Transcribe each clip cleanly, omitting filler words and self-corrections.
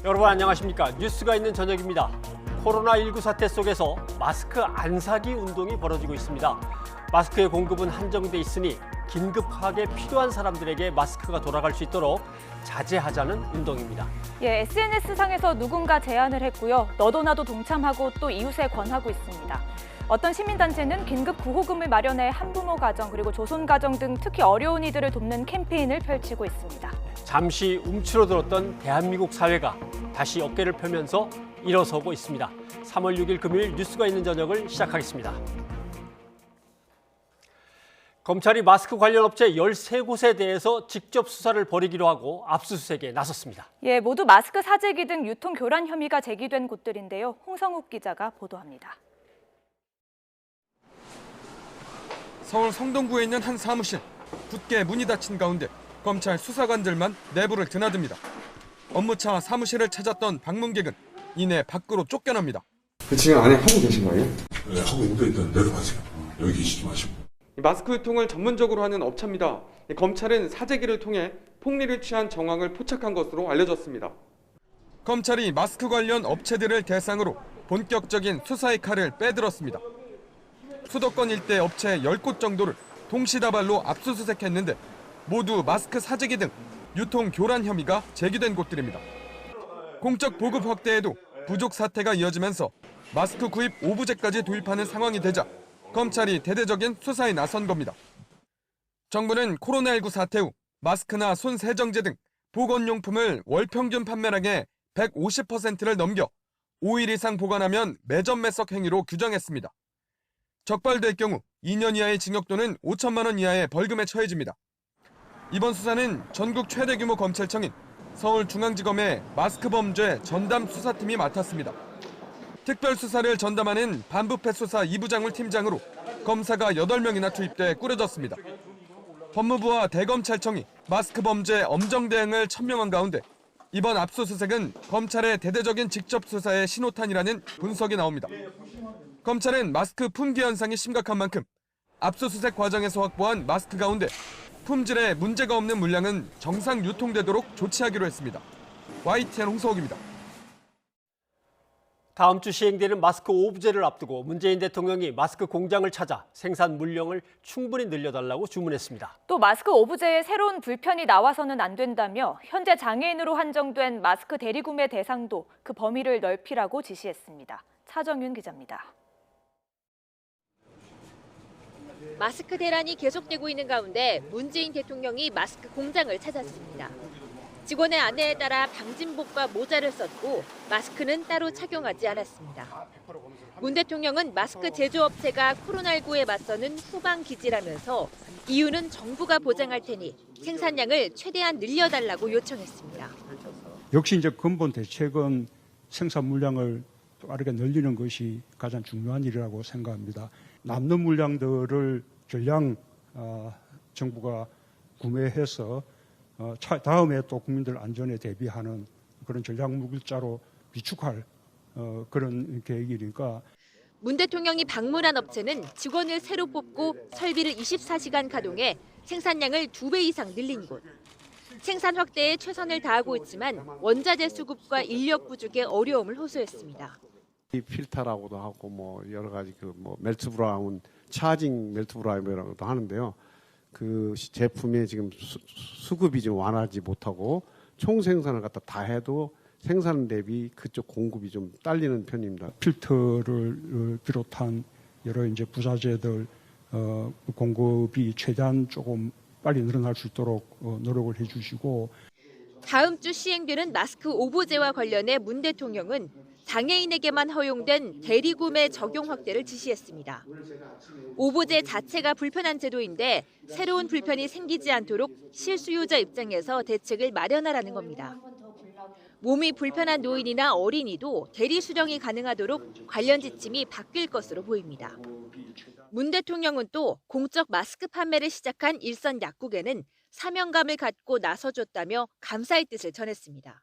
여러분 안녕하십니까? 뉴스가 있는 저녁입니다. 코로나19 사태 속에서 마스크 안 사기 운동이 벌어지고 있습니다. 마스크의 공급은 한정돼 있으니 긴급하게 필요한 사람들에게 마스크가 돌아갈 수 있도록 자제하자는 운동입니다. SNS상에서 누군가 제안을 했고요. 너도 나도 동참하고 또 이웃에 권하고 있습니다. 어떤 시민단체는 긴급 구호금을 마련해 한부모 가정 그리고 조손 가정 등 특히 어려운 이들을 돕는 캠페인을 펼치고 있습니다. 잠시 움츠러들었던 대한민국 사회가 다시 어깨를 펴면서 일어서고 있습니다. 3월 6일 금요일 뉴스가 있는 저녁을 시작하겠습니다. 검찰이 마스크 관련 업체 13곳에 대해서 직접 수사를 벌이기로 하고 압수수색에 나섰습니다. 모두 마스크 사재기 등 유통 교란 혐의가 제기된 곳들인데요. 홍성욱 기자가 보도합니다. 서울 성동구에 있는 한 사무실. 굳게 문이 닫힌 가운데 검찰 수사관들만 내부를 드나듭니다. 업무차 사무실을 찾았던 방문객은 이내 밖으로 쫓겨납니다. 지금 안에 하고 계신 거예요? 네, 하고 있는데 일단 내려가세요. 여기 계시지 마시고. 마스크 유통을 전문적으로 하는 업체입니다. 검찰은 사재기를 통해 폭리를 취한 정황을 포착한 것으로 알려졌습니다. 검찰이 마스크 관련 업체들을 대상으로 본격적인 수사의 칼을 빼들었습니다. 수도권 일대 업체 10곳 정도를 동시다발로 압수수색했는데 모두 마스크 사재기 등 유통 교란 혐의가 제기된 곳들입니다. 공적 보급 확대에도 부족 사태가 이어지면서 마스크 구입 오부제까지 도입하는 상황이 되자 검찰이 대대적인 수사에 나선 겁니다. 정부는 코로나19 사태 후 마스크나 손 세정제 등 보건용품을 월 평균 판매량의 150%를 넘겨 5일 이상 보관하면 매점 매석 행위로 규정했습니다. 적발될 경우 2년 이하의 징역 또는 5천만 원 이하의 벌금에 처해집니다. 이번 수사는 전국 최대 규모 검찰청인 서울중앙지검의 마스크 범죄 전담 수사팀이 맡았습니다. 특별수사를 전담하는 반부패 수사 2부장을 팀장으로 검사가 8명이나 투입돼 꾸려졌습니다. 법무부와 대검찰청이 마스크 범죄 엄정 대응을 천명한 가운데 이번 압수수색은 검찰의 대대적인 직접 수사의 신호탄이라는 분석이 나옵니다. 검찰은 마스크 품귀 현상이 심각한 만큼 압수수색 과정에서 확보한 마스크 가운데 품질에 문제가 없는 물량은 정상 유통되도록 조치하기로 했습니다. YTN 홍성욱입니다. 다음 주 시행되는 마스크 오브제를 앞두고 문재인 대통령이 마스크 공장을 찾아 생산 물량을 충분히 늘려달라고 주문했습니다. 또 마스크 오브제에 새로운 불편이 나와서는 안 된다며 현재 장애인으로 한정된 마스크 대리구매 대상도 그 범위를 넓히라고 지시했습니다. 차정윤 기자입니다. 마스크 대란이 계속되고 있는 가운데 문재인 대통령이 마스크 공장을 찾았습니다. 직원의 안내에 따라 방진복과 모자를 썼고 마스크는 따로 착용하지 않았습니다. 문 대통령은 마스크 제조업체가 코로나19에 맞서는 후방기지라면서 이유는 정부가 보장할 테니 생산량을 최대한 늘려달라고 요청했습니다. 역시 이제 근본 대책은 생산 물량을 빠르게 늘리는 것이 가장 중요한 일이라고 생각합니다. 남는 물량들을 전량 정부가 구매해서 다음에 또 국민들 안전에 대비하는 그런 전략 무기자로 비축할 그런 계획이니까. 문 대통령이 방문한 업체는 직원을 새로 뽑고 설비를 24시간 가동해 생산량을 2배 이상 늘린 곳. 생산 확대에 최선을 다하고 있지만 원자재 수급과 인력 부족에 어려움을 호소했습니다. 이 필터라고도 하고 뭐 여러 가지 멜트 브라운, 차징 멜트 브라운이라고도 하는데요. 그 제품이 지금 수급이 좀 완화하지 못하고 총 생산을 갖다 다 해도 생산 대비 그쪽 공급이 좀 딸리는 편입니다. 필터를 비롯한 여러 이제 부자재들 공급이 최대한 조금 빨리 늘어날 수 있도록 노력을 해주시고. 다음 주 시행되는 마스크 오브제와 관련해 문 대통령은 장애인에게만 허용된 대리구매 적용 확대를 지시했습니다. 오브제 자체가 불편한 제도인데 새로운 불편이 생기지 않도록 실수요자 입장에서 대책을 마련하라는 겁니다. 몸이 불편한 노인이나 어린이도 대리 수령이 가능하도록 관련 지침이 바뀔 것으로 보입니다. 문 대통령은 또 공적 마스크 판매를 시작한 일선 약국에는 사명감을 갖고 나서줬다며 감사의 뜻을 전했습니다.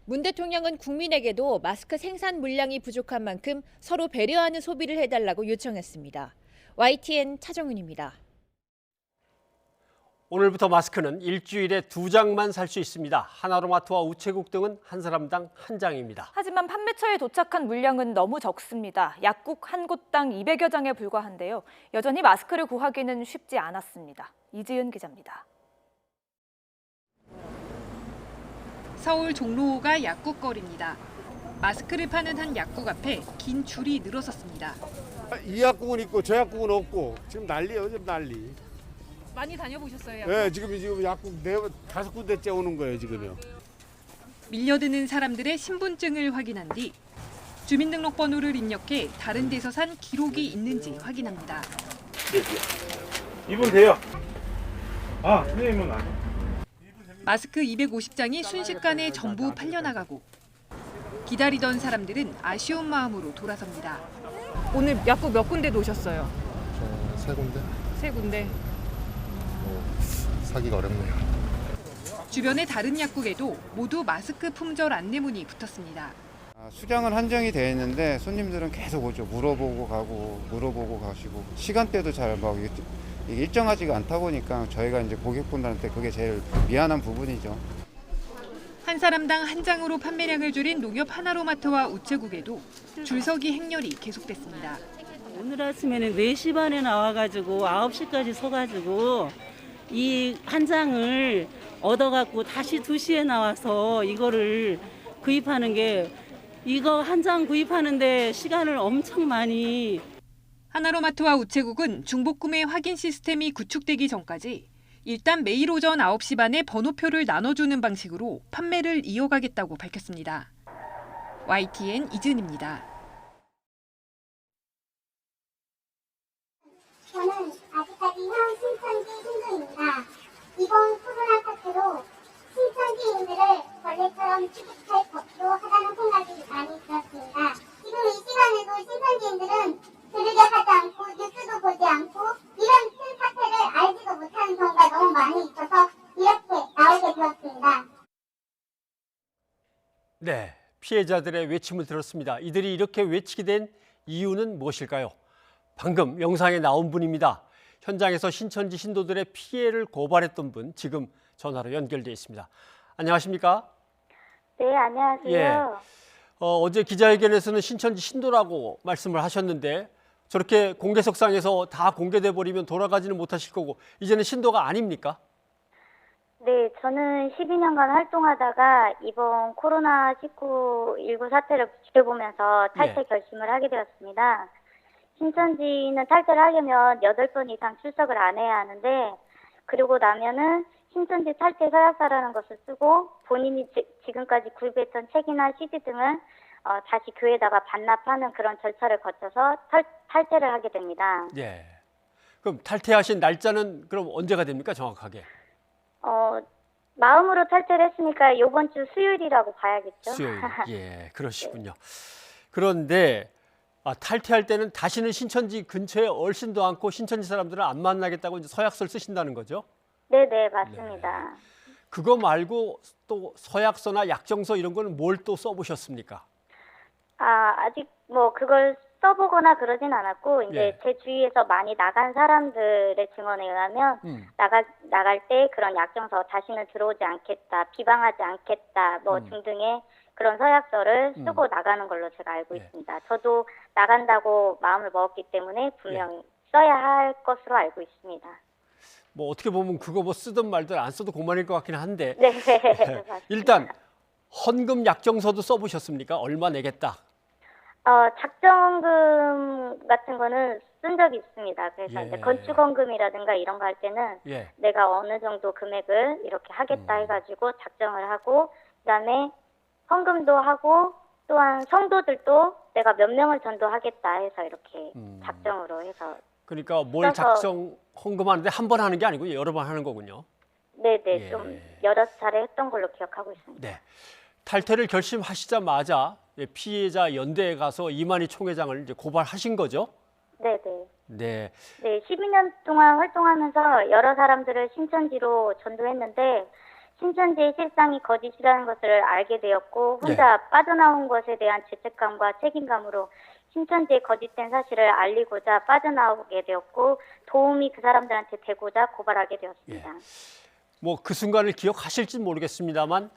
문 대통령은 국민에게도 마스크 생산 물량이 부족한 만큼 서로 배려하는 소비를 해달라고 요청했습니다. YTN 차정윤입니다. 오늘부터 마스크는 일주일에 2장만 살 수 있습니다. 하나로마트와 우체국 등은 한 사람당 1장입니다. 하지만 판매처에 도착한 물량은 너무 적습니다. 약국 한 곳당 200여 장에 불과한데요. 여전히 마스크를 구하기는 쉽지 않았습니다. 이지은 기자입니다. 서울 종로가 약국거리입니다. 마스크를 파는 한 약국 앞에 긴 줄이 늘어섰습니다. 이 약국은 있고 저 약국은 없고 지금 난리예요. 지금 난리. 많이 다녀보셨어요? 네, 지금 약국 5군데째 오는 거예요, 지금요. 밀려드는 사람들의 신분증을 확인한 뒤 주민등록번호를 입력해 다른 데서 산 기록이 있는지 확인합니다. 이분 돼요. 선생님은 안. 마스크 250장이 순식간에 전부 팔려나가고 기다리던 사람들은 아쉬운 마음으로 돌아섭니다. 오늘 약국 몇 군데 놓으셨어요? 저 3군데? 3군데. 사기가 어렵네요. 주변의 다른 약국에도 모두 마스크 품절 안내문이 붙었습니다. 수량은 한정이 되어 있는데 손님들은 계속 오죠. 물어보고 가시고 시간대도 잘 막 이게 일정하지가 않다 보니까 저희가 이제 고객분들한테 그게 제일 미안한 부분이죠. 한 사람당 1장으로 판매량을 줄인 농협 하나로마트와 우체국에도 줄서기 행렬이 계속됐습니다. 오늘 아침에는 4시 반에 나와가지고 9시까지 서가지고 이 한 장을 얻어갖고 다시 2시에 나와서 이거를 구입하는 게 이거 한 장 구입하는데 시간을 엄청 많이. 하나로마트와 우체국은 중복구매 확인 시스템이 구축되기 전까지 일단 매일 오전 9시 반에 번호표를 나눠주는 방식으로 판매를 이어가겠다고 밝혔습니다. YTN 이진입니다. 저는 아직까지 현 신천지 신도입니다. 이번 코로나 사태로 신천지인들을 벌레처럼 취급할 법도 하다는 생각이 많이 들었습니다. 지금 이 시간에도 신천지인들은 들으려 하지 않고 뉴스도 보지 않고 이런 큰 사태를 알지도 못하는 경우가 너무 많이 있어서 이렇게 나오게 되었습니다. 네, 피해자들의 외침을 들었습니다. 이들이 이렇게 외치게 된 이유는 무엇일까요? 방금 영상에 나온 분입니다. 현장에서 신천지 신도들의 피해를 고발했던 분, 지금 전화로 연결돼 있습니다. 안녕하십니까? 네, 안녕하세요. 예. 어제 기자회견에서는 신천지 신도라고 말씀을 하셨는데 저렇게 공개석상에서 다 공개돼 버리면 돌아가지는 못하실 거고 이제는 신도가 아닙니까? 네, 저는 12년간 활동하다가 이번 코로나19 사태를 지켜보면서 탈퇴 결심을 하게 되었습니다. 신천지는 탈퇴를 하려면 8번 이상 출석을 안 해야 하는데 그리고 나면은 신천지 탈퇴 서약서라는 것을 쓰고 본인이 지금까지 구입했던 책이나 CD 등을 다시 교회에다가 반납하는 그런 절차를 거쳐서 탈퇴를 하게 됩니다. 예. 그럼 탈퇴하신 날짜는 그럼 언제가 됩니까, 정확하게? 마음으로 탈퇴를 했으니까 이번 주 수요일이라고 봐야겠죠. 수요일. 예, 그러시군요. 그런데 탈퇴할 때는 다시는 신천지 근처에 얼씬도 않고 신천지 사람들을 안 만나겠다고 이제 서약서를 쓰신다는 거죠? 네, 맞습니다. 네. 그거 말고 또 서약서나 약정서 이런 거는 뭘 또 써보셨습니까? 아직 뭐 그걸 써보거나 그러진 않았고 이제 제 주위에서 많이 나간 사람들의 증언에 의하면 나갈 때 그런 약정서 다시는 들어오지 않겠다, 비방하지 않겠다 뭐 등등의 그런 서약서를 쓰고 나가는 걸로 제가 알고 있습니다. 저도 나간다고 마음을 먹었기 때문에 분명 써야 할 것으로 알고 있습니다. 뭐 어떻게 보면 그거 뭐 쓰든 말든 안 써도 그만일 것 같긴 한데 네, 맞습니다. 일단 헌금 약정서도 써보셨습니까? 얼마 내겠다. 작정금 같은 거는 쓴 적이 있습니다. 그래서 이제 건축헌금이라든가 이런 거 할 때는 내가 어느 정도 금액을 이렇게 하겠다 해가지고 작정을 하고 그다음에 헌금도 하고 또한 성도들도 내가 몇 명을 전도하겠다 해서 이렇게 작정으로 해서 그러니까 뭘 작정 헌금하는데 한 번 하는 게 아니고 여러 번 하는 거군요. 네네 좀 여러 차례 했던 걸로 기억하고 있습니다. 네. 탈퇴를 결심하시자마자 피해자 연대에 가서 이만희 총회장을 이제 고발하신 거죠? 네네. 네. 네, 12년 동안 활동하면서 여러 사람들을 신천지로 전도했는데 신천지의 실상이 거짓이라는 것을 알게 되었고 혼자 빠져나온 것에 대한 죄책감과 책임감으로 신천지의 거짓된 사실을 알리고자 빠져나오게 되었고 도움이 그 사람들한테 되고자 고발하게 되었습니다. 뭐 그 순간을 기억하실지 모르겠습니다만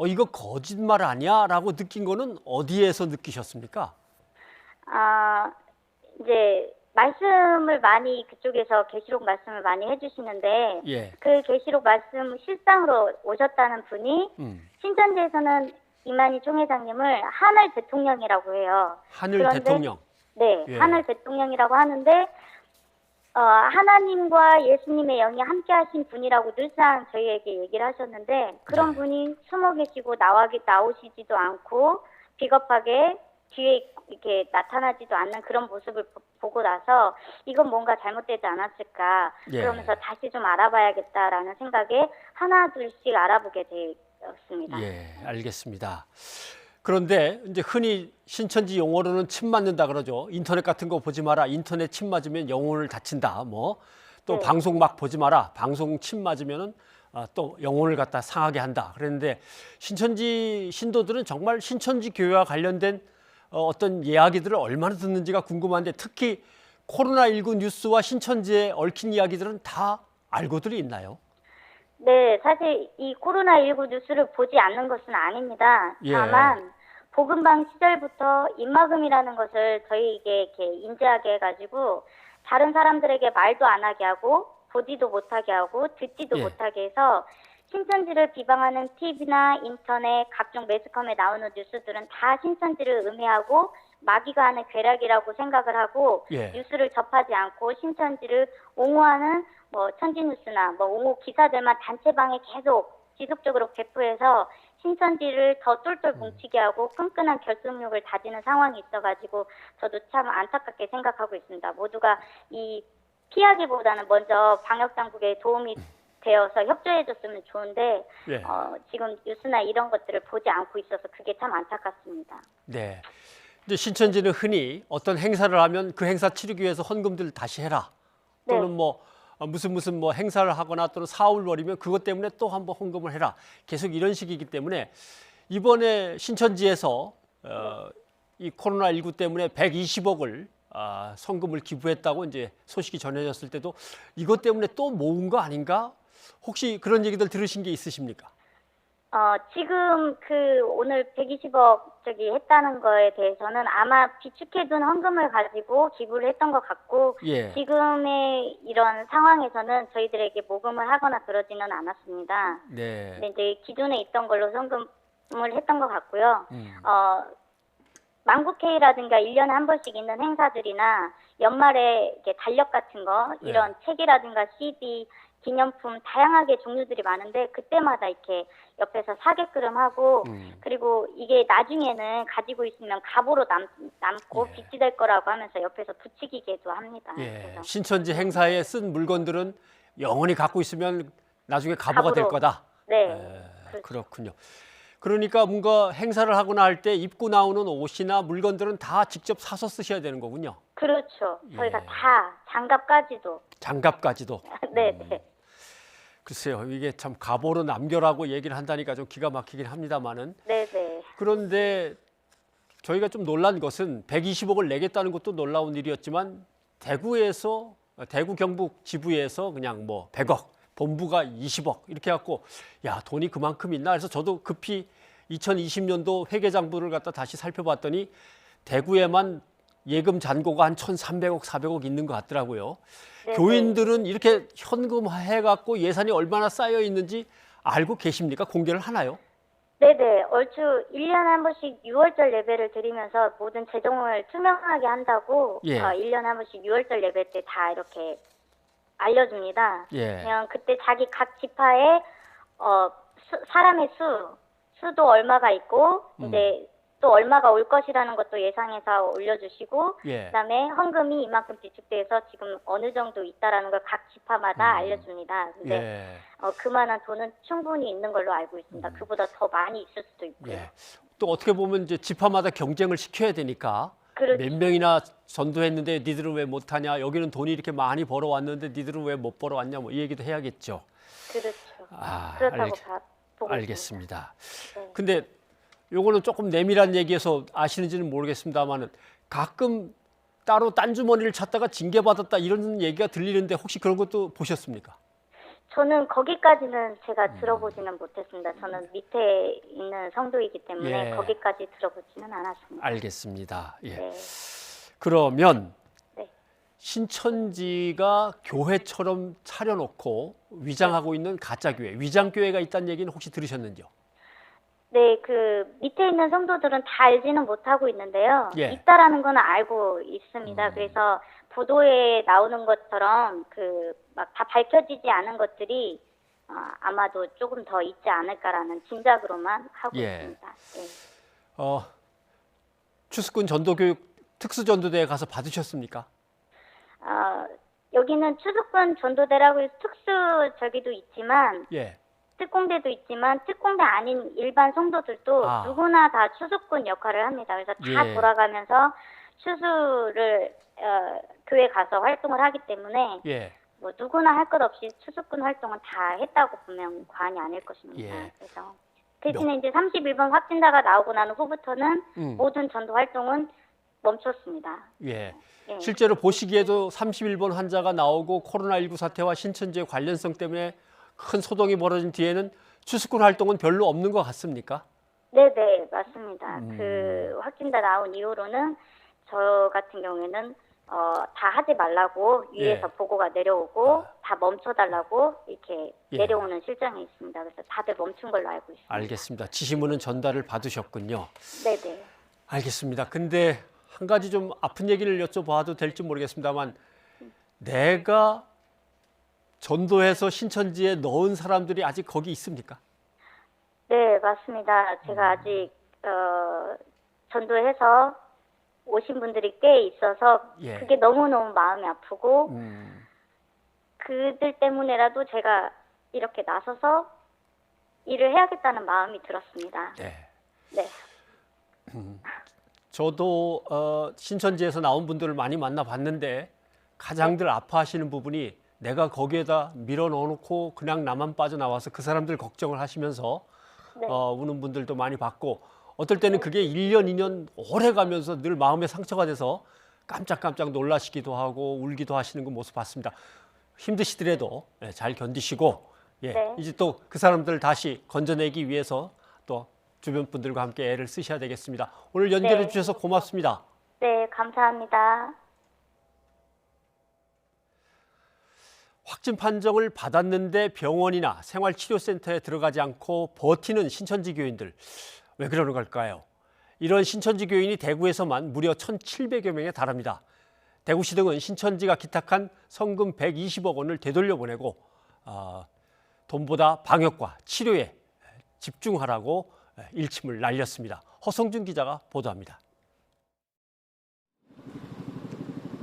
이거 거짓말 아니야? 라고 느낀 거는 어디에서 느끼셨습니까? 이제 말씀을 많이 그쪽에서 계시록 말씀을 많이 해주시는데 예. 그 계시록 말씀 실상으로 오셨다는 분이 신천지에서는 이만희 총회장님을 하늘 대통령이라고 해요. 하늘 그런데, 대통령. 네, 예. 하늘 대통령이라고 하는데 하나님과 예수님의 영이 함께 하신 분이라고 늘상 저희에게 얘기를 하셨는데 그런 분이 숨어 계시고 나오시지도 않고 비겁하게 뒤에 이렇게 나타나지도 않는 그런 모습을 보고 나서 이건 뭔가 잘못되지 않았을까 그러면서 다시 좀 알아봐야겠다라는 생각에 하나 둘씩 알아보게 되었습니다. 예, 알겠습니다. 그런데 이제 흔히 신천지 용어로는 침 맞는다 그러죠. 인터넷 같은 거 보지 마라. 인터넷 침 맞으면 영혼을 다친다. 뭐 또 방송 막 보지 마라. 방송 침 맞으면은 또 영혼을 갖다 상하게 한다. 그랬는데 신천지 신도들은 정말 신천지 교회와 관련된 어떤 이야기들을 얼마나 듣는지가 궁금한데 특히 코로나19 뉴스와 신천지에 얽힌 이야기들은 다 알고들 있나요? 네, 사실 이 코로나19 뉴스를 보지 않는 것은 아닙니다. 예. 다만 복음방 시절부터 입막음이라는 것을 저희에게 이렇게 인지하게 해가지고 다른 사람들에게 말도 안 하게 하고 보지도 못하게 하고 듣지도 못하게 해서 신천지를 비방하는 TV나 인터넷 각종 매스컴에 나오는 뉴스들은 다 신천지를 음해하고 마귀가 하는 괴락이라고 생각을 하고 뉴스를 접하지 않고 신천지를 옹호하는 뭐 천지뉴스나 뭐 옹호 기사들만 단체방에 계속 지속적으로 배포해서 신천지를 더 똘똘 뭉치게 하고 끈끈한 결속력을 다지는 상황이 있어가지고 저도 참 안타깝게 생각하고 있습니다. 모두가 이 피하기보다는 먼저 방역당국에 도움이 되어서 협조해줬으면 좋은데 지금 뉴스나 이런 것들을 보지 않고 있어서 그게 참 안타깝습니다. 네. 이제 신천지는 흔히 어떤 행사를 하면 그 행사 치르기 위해서 헌금들 다시 해라. 또는 뭐 무슨 뭐 행사를 하거나 또는 사업을 벌이면 그것 때문에 또 한번 헌금을 해라. 계속 이런 식이기 때문에 이번에 신천지에서 이 코로나19 때문에 120억을 성금을 기부했다고 이제 소식이 전해졌을 때도 이것 때문에 또 모은 거 아닌가? 혹시 그런 얘기들 들으신 게 있으십니까? 지금 오늘 120억 했다는 거에 대해서는 아마 비축해둔 헌금을 가지고 기부를 했던 것 같고 지금의 이런 상황에서는 저희들에게 모금을 하거나 그러지는 않았습니다. 네. 근데 이제 기존에 있던 걸로 헌금을 했던 것 같고요. 만국회의라든가 1년에 한 번씩 있는 행사들이나 연말에 이렇게 달력 같은 거 이런 책이라든가 CD 기념품 다양하게 종류들이 많은데 그때마다 이렇게 옆에서 사게끔 하고 그리고 이게 나중에는 가지고 있으면 갑오로 남고 빚이 될 거라고 하면서 옆에서 부추기게도 합니다. 그래서. 신천지 행사에 쓴 물건들은 영원히 갖고 있으면 나중에 갑오가 될 거다. 네. 그렇군요. 그러니까 뭔가 행사를 하거나 할 때 입고 나오는 옷이나 물건들은 다 직접 사서 쓰셔야 되는 거군요. 그렇죠. 저희가 다 장갑까지도. 장갑까지도. 네. 글쎄요, 이게 참 갑오로 남겨라고 얘기를 한다니까 좀 기가 막히긴 합니다만은. 네네. 그런데 저희가 좀 놀란 것은 120억을 내겠다는 것도 놀라운 일이었지만 대구 경북 지부에서 그냥 뭐 100억, 본부가 20억 이렇게 갖고 야 돈이 그만큼 있나? 그래서 저도 급히 2020년도 회계장부를 갖다 다시 살펴봤더니 대구에만 예금 잔고가 한 1,300억, 400억 있는 것 같더라고요. 네네. 교인들은 이렇게 현금해갖고 예산이 얼마나 쌓여 있는지 알고 계십니까? 공개를 하나요? 네네. 얼추 1년에 한 번씩 6월절 예배를 드리면서 모든 재정을 투명하게 한다고 1년에 한 번씩 6월절 예배 때 다 이렇게 알려줍니다. 그냥 그때 자기 각 지파에 사람의 수도 얼마가 있고 이제 또 얼마가 올 것이라는 것도 예상해서 올려주시고 그다음에 헌금이 이만큼 비축돼서 지금 어느 정도 있다라는 걸 각 지파마다 알려줍니다. 근데 그만한 돈은 충분히 있는 걸로 알고 있습니다. 그보다 더 많이 있을 수도 있고요. 또 어떻게 보면 이제 지파마다 경쟁을 시켜야 되니까 몇 명이나 전도했는데 니들은 왜 못하냐? 여기는 돈이 이렇게 많이 벌어왔는데 니들은 왜 못 벌어왔냐? 뭐 이 얘기도 해야겠죠. 그렇죠. 그렇다고 보고 알겠습니다. 있습니다. 근데 요거는 조금 내밀한 얘기여서 아시는지는 모르겠습니다만은 가끔 따로 딴 주머니를 찾다가 징계받았다 이런 얘기가 들리는데 혹시 그런 것도 보셨습니까? 저는 거기까지는 제가 들어보지는 못했습니다. 저는 밑에 있는 성도이기 때문에 예. 거기까지 들어보지는 않았습니다. 알겠습니다. 예. 네. 그러면 네. 신천지가 교회처럼 차려놓고 위장하고 있는 가짜교회, 위장교회가 있다는 얘기는 혹시 들으셨는지요? 네, 그 밑에 있는 성도들은 다 알지는 못하고 있는데요. 예. 있다라는 건 알고 있습니다. 그래서 보도에 나오는 것처럼 그 막 다 밝혀지지 않은 것들이 아마도 조금 더 있지 않을까라는 짐작으로만 하고 예. 있습니다. 예. 추수꾼 전도교육 특수전도대에 가서 받으셨습니까? 여기는 추수꾼 전도대라고 해서 특수 저기도 있지만 예. 특공대도 있지만 특공대 아닌 일반 성도들도 누구나 다 추수꾼 역할을 합니다. 그래서 다 예. 돌아가면서 추수를 교회 가서 활동을 하기 때문에 예. 뭐 누구나 할 것 없이 추수꾼 활동은 다 했다고 보면 과언이 아닐 것입니다. 예. 그래서 대신에 이제 31번 확진자가 나오고 난 후부터는 음. 모든 전도 활동은 멈췄습니다. 예. 예. 실제로 보시기에도 31번 환자가 나오고 코로나19 사태와 신천지의 관련성 때문에 큰 소동이 벌어진 뒤에는 추수꾼 활동은 별로 없는 것 같습니까? 네네, 맞습니다. 그 확진자 나온 이후로는 저 같은 경우에는 다 하지 말라고 위에서 보고가 내려오고 다 멈춰달라고 이렇게 예. 내려오는 실정이 있습니다. 그래서 다들 멈춘 걸로 알고 있습니다. 알겠습니다. 지시문은 전달을 받으셨군요. 네네. 알겠습니다. 근데 한 가지 좀 아픈 얘기를 여쭤봐도 될지 모르겠습니다만 내가 전도해서 신천지에 넣은 사람들이 아직 거기 있습니까? 네, 맞습니다. 제가 아직 전도해서 오신 분들이 꽤 있어서 예. 그게 너무너무 마음이 아프고 그들 때문에라도 제가 이렇게 나서서 일을 해야겠다는 마음이 들었습니다. 네. 네. 저도 신천지에서 나온 분들을 많이 만나봤는데 가장들 아파하시는 부분이 내가 거기에다 밀어 넣어놓고 그냥 나만 빠져나와서 그 사람들 걱정을 하시면서 네. 우는 분들도 많이 봤고 어떨 때는 그게 1년, 2년 오래 가면서 늘 마음에 상처가 돼서 깜짝깜짝 놀라시기도 하고 울기도 하시는 그 모습 봤습니다. 힘드시더라도 잘 견디시고 네. 이제 또 그 사람들을 다시 건져내기 위해서 또 주변 분들과 함께 애를 쓰셔야 되겠습니다. 오늘 연결해 네. 주셔서 고맙습니다. 네, 감사합니다. 확진 판정을 받았는데 병원이나 생활치료센터에 들어가지 않고 버티는 신천지 교인들. 왜 그러는 걸까요? 이런 신천지 교인이 대구에서만 무려 1,700여 명에 달합니다. 대구시 등은 신천지가 기탁한 성금 120억 원을 되돌려보내고 돈보다 방역과 치료에 집중하라고 일침을 날렸습니다. 허성준 기자가 보도합니다.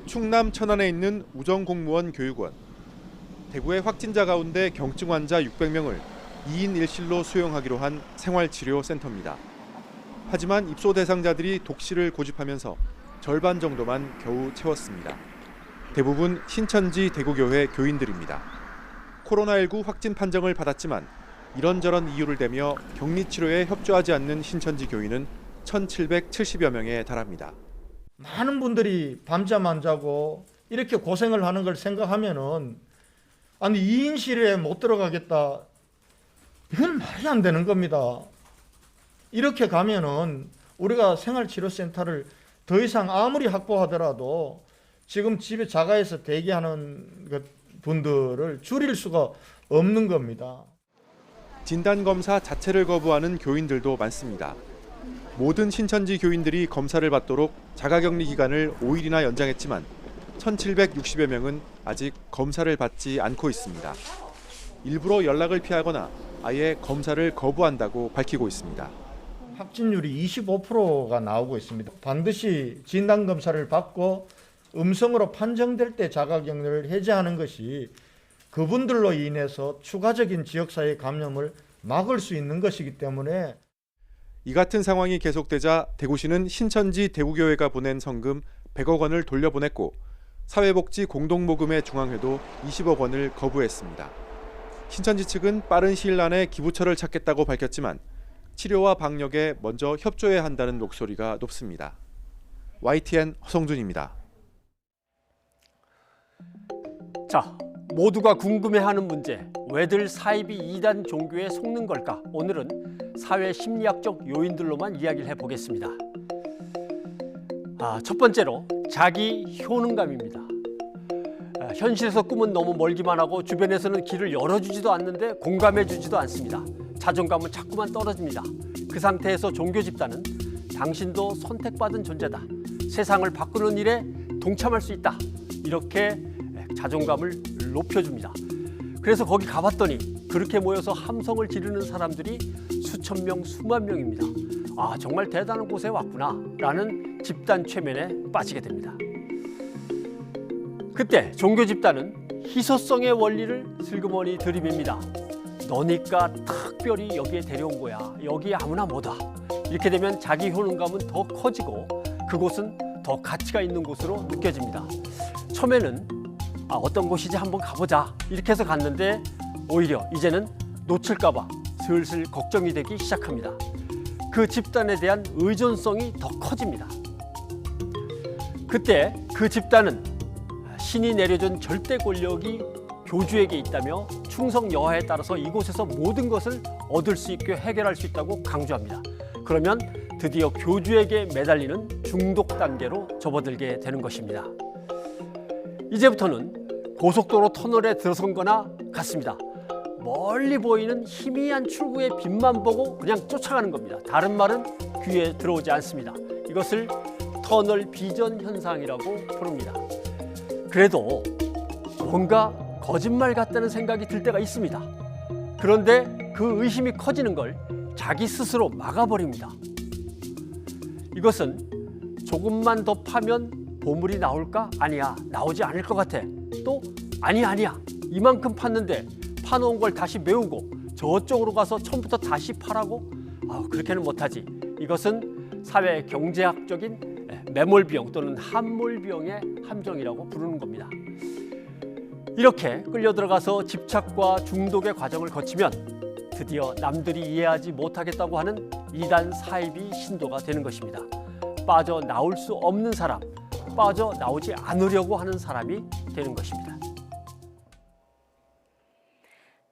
충남 천안에 있는 우정공무원 교육원. 대구의 확진자 가운데 경증 환자 600명을 2인 1실로 수용하기로 한 생활치료센터입니다. 하지만 입소 대상자들이 독실을 고집하면서 절반 정도만 겨우 채웠습니다. 대부분 신천지 대구교회 교인들입니다. 코로나19 확진 판정을 받았지만 이런저런 이유를 대며 격리치료에 협조하지 않는 신천지 교인은 1,770여 명에 달합니다. 많은 분들이 밤잠 안 자고 이렇게 고생을 하는 걸 생각하면은 아니 2인실에 못 들어가겠다. 이건 말이 안 되는 겁니다. 이렇게 가면은 우리가 생활치료센터를 더 이상 아무리 확보하더라도 지금 집에 자가에서 대기하는 분들을 줄일 수가 없는 겁니다. 진단검사 자체를 거부하는 교인들도 많습니다. 모든 신천지 교인들이 검사를 받도록 자가격리 기간을 5일이나 연장했지만 1,760여 명은 아직 검사를 받지 않고 있습니다. 일부러 연락을 피하거나 아예 검사를 거부한다고 밝히고 있습니다. 확진율이 25%가 나오고 있습니다. 반드시 진단검사를 받고 음성으로 판정될 때 자가격리를 해제하는 것이 그분들로 인해서 추가적인 지역사회 감염을 막을 수 있는 것이기 때문에 이 같은 상황이 계속되자 대구시는 신천지 대구교회가 보낸 성금 100억 원을 돌려보냈고 사회복지 공동모금회 중앙회도 20억 원을 거부했습니다. 신천지 측은 빠른 시일 안에 기부처를 찾겠다고 밝혔지만 치료와 방역에 먼저 협조해야 한다는 목소리가 높습니다. YTN 허성준입니다. 자, 모두가 궁금해하는 문제, 왜들 사입이 이단 종교에 속는 걸까? 오늘은 사회 심리학적 요인들로만 이야기를 해보겠습니다. 첫 번째로 자기 효능감입니다. 현실에서 꿈은 너무 멀기만 하고 주변에서는 길을 열어주지도 않는데 공감해주지도 않습니다. 자존감은 자꾸만 떨어집니다. 그 상태에서 종교 집단은 당신도 선택받은 존재다. 세상을 바꾸는 일에 동참할 수 있다. 이렇게 자존감을 높여줍니다. 그래서 거기 가봤더니 그렇게 모여서 함성을 지르는 사람들이 수천 명, 수만 명입니다. 정말 대단한 곳에 왔구나 라는 집단 최면에 빠지게 됩니다. 그때 종교 집단은 희소성의 원리를 슬그머니 들이밉니다. 너니까 특별히 여기에 데려온 거야. 여기 아무나 못와. 이렇게 되면 자기 효능감은 더 커지고 그곳은 더 가치가 있는 곳으로 느껴집니다. 처음에는 어떤 곳이지 한번 가보자 이렇게 해서 갔는데 오히려 이제는 놓칠까 봐 슬슬 걱정이 되기 시작합니다. 그 집단에 대한 의존성이 더 커집니다. 그때 그 집단은 신이 내려준 절대 권력이 교주에게 있다며 충성 여하에 따라서 이곳에서 모든 것을 얻을 수 있게 해결할 수 있다고 강조합니다. 그러면 드디어 교주에게 매달리는 중독 단계로 접어들게 되는 것입니다. 이제부터는 고속도로 터널에 들어선 거나 같습니다. 멀리 보이는 희미한 출구의 빛만 보고 그냥 쫓아가는 겁니다. 다른 말은 귀에 들어오지 않습니다. 이것을 터널 비전 현상이라고 부릅니다. 그래도 뭔가 거짓말 같다는 생각이 들 때가 있습니다. 그런데 그 의심이 커지는 걸 자기 스스로 막아버립니다. 이것은 조금만 더 파면 보물이 나올까? 아니야, 나오지 않을 것 같아. 또 아니야, 이만큼 팠는데 파놓은 걸 다시 메우고 저쪽으로 가서 처음부터 다시 파라고? 그렇게는 못하지. 이것은 사회 경제학적인 매몰비용 또는 함몰비용의 함정이라고 부르는 겁니다. 이렇게 끌려 들어가서 집착과 중독의 과정을 거치면 드디어 남들이 이해하지 못하겠다고 하는 이단 사입이 신도가 되는 것입니다. 빠져나올 수 없는 사람, 빠져나오지 않으려고 하는 사람이 되는 것입니다.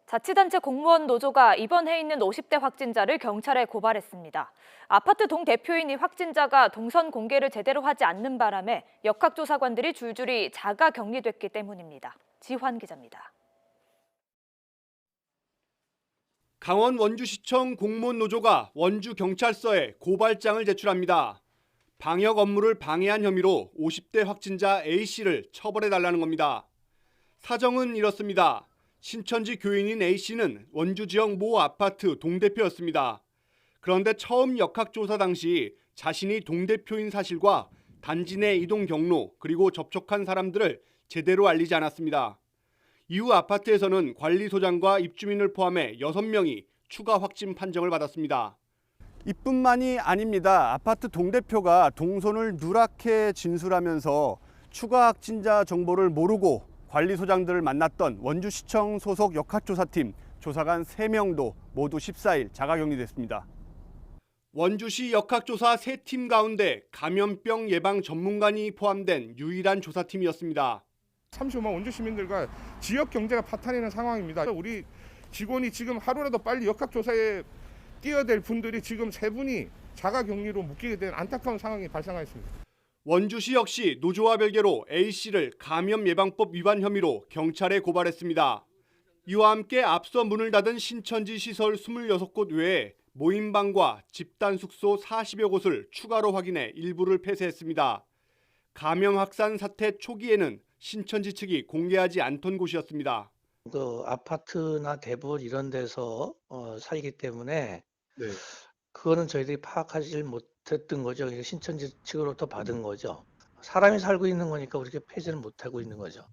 자치단체 공무원 노조가 입원해 있는 50대 확진자를 경찰에 고발했습니다. 아파트 동대표인이 확진자가 동선 공개를 제대로 하지 않는 바람에 역학조사관들이 줄줄이 자가 격리됐기 때문입니다. 지환 기자입니다. 강원 원주시청 공무원 노조가 원주경찰서에 고발장을 제출합니다. 방역 업무를 방해한 혐의로 50대 확진자 A씨를 처벌해달라는 겁니다. 사정은 이렇습니다. 신천지 교인인 A씨는 원주 지역 모 아파트 동대표였습니다. 그런데 처음 역학조사 당시 자신이 동대표인 사실과 단지 내 이동 경로 그리고 접촉한 사람들을 제대로 알리지 않았습니다. 이후 아파트에서는 관리소장과 입주민을 포함해 6명이 추가 확진 판정을 받았습니다. 이뿐만이 아닙니다. 아파트 동대표가 동선을 누락해 진술하면서 추가 확진자 정보를 모르고 관리소장들을 만났던 원주시청 소속 역학조사팀 조사관 3명도 모두 14일 자가격리됐습니다. 원주시 역학조사 3팀 가운데 감염병 예방 전문가니 포함된 유일한 조사팀이었습니다. 35만 원주 시민들과 지역 경제가 파탄이는 상황입니다. 우리 직원이 지금 하루라도 빨리 역학조사에 뛰어들 분들이 지금 3분이 자가격리로 묶이게 된 안타까운 상황이 발생하였습니다. 원주시 역시 노조와 별개로 A씨를 감염예방법 위반 혐의로 경찰에 고발했습니다. 이와 함께 앞서 문을 닫은 신천지 시설 26곳 외에 모임방과 집단 숙소 40여 곳을 추가로 확인해 일부를 폐쇄했습니다. 감염 확산 사태 초기에는 신천지 측이 공개하지 않던 곳이었습니다. 그 아파트나 대부분 이런 데서 살기 때문에 그거는 저희들이 파악하지 못했던 거죠. 신천지 측으로부터 받은 거죠. 사람이 살고 있는 거니까 우리가 폐쇄를 못하고 있는 거죠.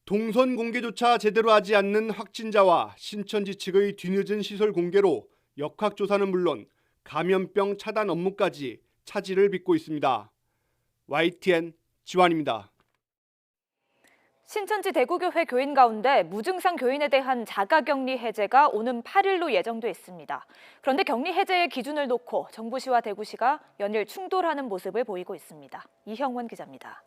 동선 공개조차 제대로 하지 않는 확진자와 신천지 측의 뒤늦은 시설 공개로 역학조사는 물론 감염병 차단 업무까지 차질을 빚고 있습니다. YTN 지환입니다. 신천지 대구교회 교인 가운데 무증상 교인에 대한 자가격리 해제가 오는 8일로 예정돼 있습니다. 그런데 격리 해제의 기준을 놓고 정부시와 대구시가 연일 충돌하는 모습을 보이고 있습니다. 이형원 기자입니다.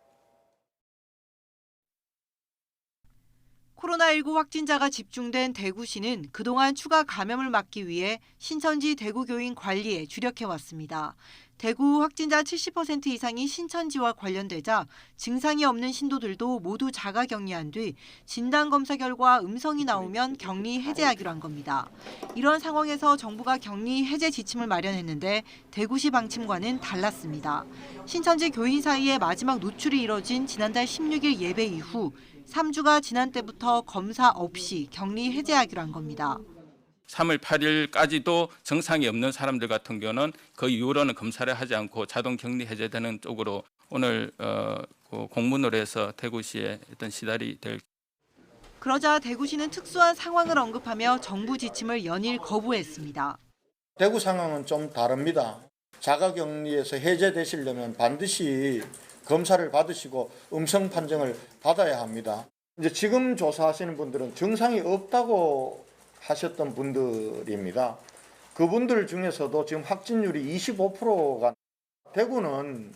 코로나19 확진자가 집중된 대구시는 그동안 추가 감염을 막기 위해 신천지 대구교인 관리에 주력해왔습니다. 대구 확진자 70% 이상이 신천지와 관련되자 증상이 없는 신도들도 모두 자가격리한 뒤 진단검사 결과 음성이 나오면 격리 해제하기로 한 겁니다. 이런 상황에서 정부가 격리 해제 지침을 마련했는데 대구시 방침과는 달랐습니다. 신천지 교인 사이에 마지막 노출이 이뤄진 지난달 16일 예배 이후 3주가 지난 때부터 검사 없이 격리 해제하기로 한 겁니다. 3월 8일까지도 증상이 없는 사람들 같은 경우는 그 이후로는 검사를 하지 않고 자동 격리 해제되는 쪽으로 오늘 공문으로 해서 대구시에 어떤 시달이 될. 그러자 대구시는 특수한 상황을 언급하며 정부 지침을 연일 거부했습니다. 대구 상황은 좀 다릅니다. 자가격리에서 해제되시려면 반드시 검사를 받으시고 음성 판정을 받아야 합니다. 이제 지금 조사하시는 분들은 증상이 없다고 하셨던 분들입니다. 그분들 중에서도 지금 확진율이 25%가 대구는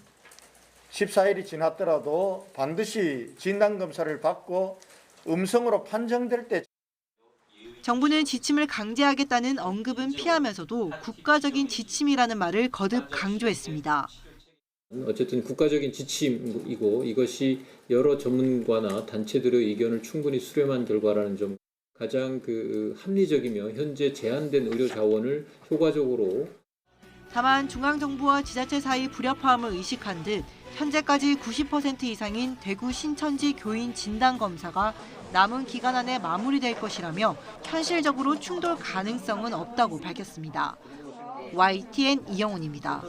14일이 지났더라도 반드시 진단검사를 받고 음성으로 판정될 때 정부는 지침을 강제하겠다는 언급은 피하면서도 국가적인 지침이라는 말을 거듭 강조했습니다. 어쨌든 국가적인 지침이고 이것이 여러 전문가나 단체들의 의견을 충분히 수렴한 결과라는 점 가장 합리적이며 현재 제한된 의료 자원을 효과적으로. 다만 중앙정부와 지자체 사이 불협화음을 의식한 듯 현재까지 90% 이상인 대구 신천지 교인 진단검사가 남은 기간 안에 마무리될 것이라며 현실적으로 충돌 가능성은 없다고 밝혔습니다. YTN 이영훈입니다.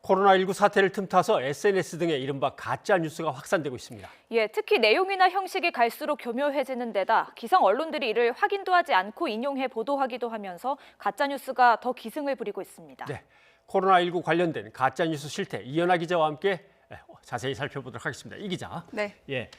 코로나19 사태를 틈타서 SNS 등의 이른바 가짜 뉴스가 확산되고 있습니다. 예, 특히 내용이나 형식이 갈수록 교묘해지는 데다 기성 언론들이 이를 확인도 하지 않고 인용해 보도하기도 하면서 가짜 뉴스가 더 기승을 부리고 있습니다. 네, 코로나19 관련된 가짜 뉴스 실태 이연아 기자와 함께 자세히 살펴보도록 하겠습니다. 이 기자. 네. 예,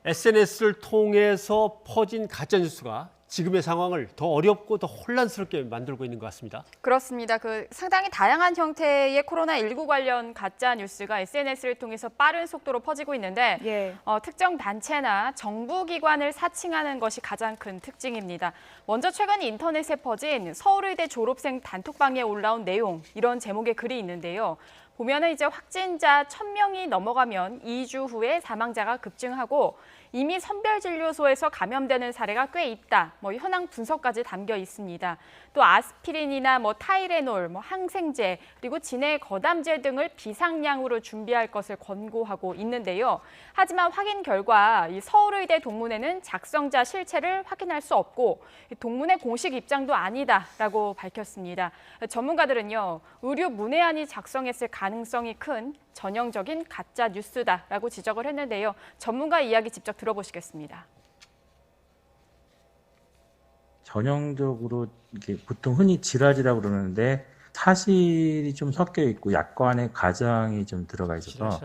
SNS를 통해서 퍼진 가짜 뉴스가 지금의 상황을 더 어렵고 더 혼란스럽게 만들고 있는 것 같습니다. 그렇습니다. 상당히 다양한 형태의 코로나19 관련 가짜 뉴스가 SNS를 통해서 빠른 속도로 퍼지고 있는데 특정 단체나 정부기관을 사칭하는 것이 가장 큰 특징입니다. 먼저 최근 인터넷에 퍼진 서울의대 졸업생 단톡방에 올라온 내용, 이런 제목의 글이 있는데요. 보면은 이제 확진자 1,000명이 넘어가면 2주 후에 사망자가 급증하고 이미 선별진료소에서 감염되는 사례가 꽤 있다. 현황 분석까지 담겨 있습니다. 또 아스피린이나 타이레놀, 항생제, 그리고 진해 거담제 등을 비상량으로 준비할 것을 권고하고 있는데요. 하지만 확인 결과 이 서울의대 동문회는 작성자 실체를 확인할 수 없고 동문회 공식 입장도 아니다라고 밝혔습니다. 전문가들은요, 의료 문외한이 작성했을 가능성이 큰 전형적인 가짜 뉴스다라고 지적을 했는데요. 전문가 이야기 직접 들어보시겠습니다. 전형적으로 이게 보통 흔히 질환이라고 그러는데 사실이 좀 섞여 있고 약관의 가정이 좀 들어가 있어서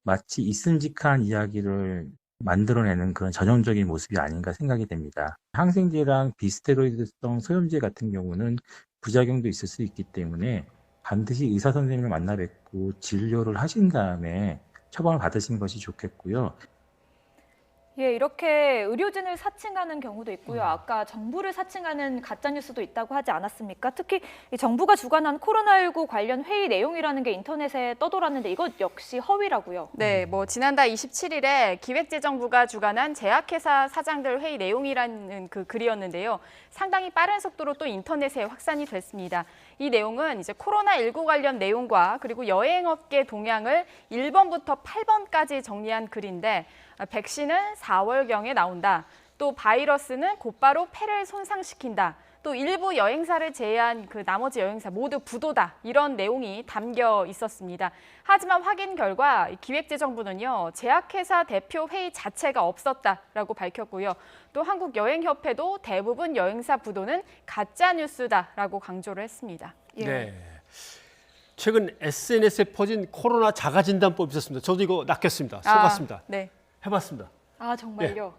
마치 있음직한 이야기를 만들어내는 그런 전형적인 모습이 아닌가 생각이 됩니다. 항생제랑 비스테로이드성 소염제 같은 경우는 부작용도 있을 수 있기 때문에 반드시 의사 선생님을 만나 뵙고 진료를 하신 다음에 처방을 받으시는 것이 좋겠고요. 예, 이렇게 의료진을 사칭하는 경우도 있고요. 아까 정부를 사칭하는 가짜뉴스도 있다고 하지 않았습니까? 특히 정부가 주관한 코로나19 관련 회의 내용이라는 게 인터넷에 떠돌았는데 이것 역시 허위라고요. 네, 지난달 27일에 기획재정부가 주관한 제약회사 사장들 회의 내용이라는 그 글이었는데요. 상당히 빠른 속도로 또 인터넷에 확산이 됐습니다. 이 내용은 이제 코로나19 관련 내용과 그리고 여행업계 동향을 1번부터 8번까지 정리한 글인데 백신은 4월경에 나온다. 또 바이러스는 곧바로 폐를 손상시킨다. 또 일부 여행사를 제외한 그 나머지 여행사 모두 부도다 이런 내용이 담겨 있었습니다. 하지만 확인 결과 기획재정부는요, 제약회사 대표 회의 자체가 없었다라고 밝혔고요. 또 한국여행협회도 대부분 여행사 부도는 가짜 뉴스다라고 강조를 했습니다. 네. 최근 SNS에 퍼진 코로나 자가진단법이 있었습니다. 저도 이거 낚였습니다. 속았습니다. 네. 해봤습니다. 아, 정말요?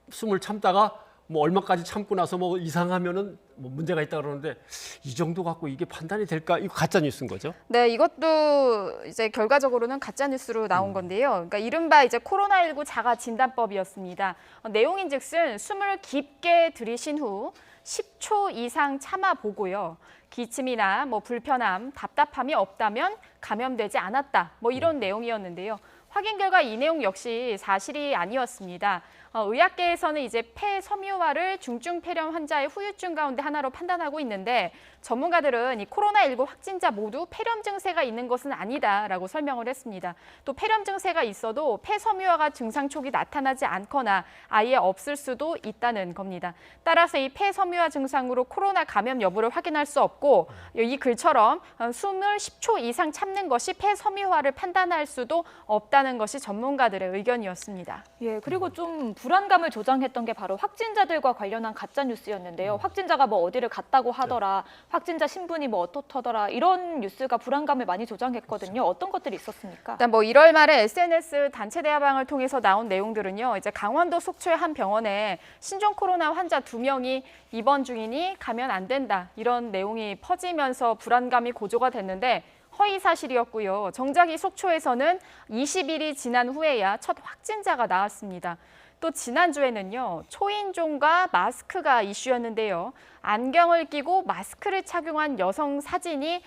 숨을 참다가 뭐 얼마까지 참고 나서 뭐 이상하면은 뭐 문제가 있다 그러는데 이 정도 갖고 이게 판단이 될까? 이거 가짜 뉴스인 거죠? 네, 이것도 이제 결과적으로는 가짜 뉴스로 나온 건데요. 그러니까 이른바 이제 코로나19 자가 진단법이었습니다. 내용인즉슨 숨을 깊게 들이신 후 10초 이상 참아 보고요. 기침이나 뭐 불편함, 답답함이 없다면 감염되지 않았다. 뭐 이런 내용이었는데요. 확인 결과 이 내용 역시 사실이 아니었습니다. 의학계에서는 이제 폐섬유화를 중증 폐렴 환자의 후유증 가운데 하나로 판단하고 있는데 전문가들은 이 코로나19 확진자 모두 폐렴 증세가 있는 것은 아니다라고 설명을 했습니다. 또 폐렴 증세가 있어도 폐섬유화가 증상 초기 나타나지 않거나 아예 없을 수도 있다는 겁니다. 따라서 이 폐섬유화 증상으로 코로나 감염 여부를 확인할 수 없고 이 글처럼 숨을 10초 이상 참는 것이 폐섬유화를 판단할 수도 없다는 것이 전문가들의 의견이었습니다. 예, 그리고 좀 불안감을 조장했던 게 바로 확진자들과 관련한 가짜 뉴스였는데요. 확진자가 뭐 어디를 갔다고 하더라, 확진자 신분이 뭐 어떻더라 이런 뉴스가 불안감을 많이 조장했거든요. 어떤 것들이 있었습니까? 일단 뭐 1월 말에 SNS 단체 대화방을 통해서 나온 내용들은요. 이제 강원도 속초의 한 병원에 신종 코로나 환자 2명이 입원 중이니 가면 안 된다 이런 내용이 퍼지면서 불안감이 고조가 됐는데 허위 사실이었고요. 정작 이 속초에서는 20일이 지난 후에야 첫 확진자가 나왔습니다. 또 지난주에는요, 초인종과 마스크가 이슈였는데요. 안경을 끼고 마스크를 착용한 여성 사진이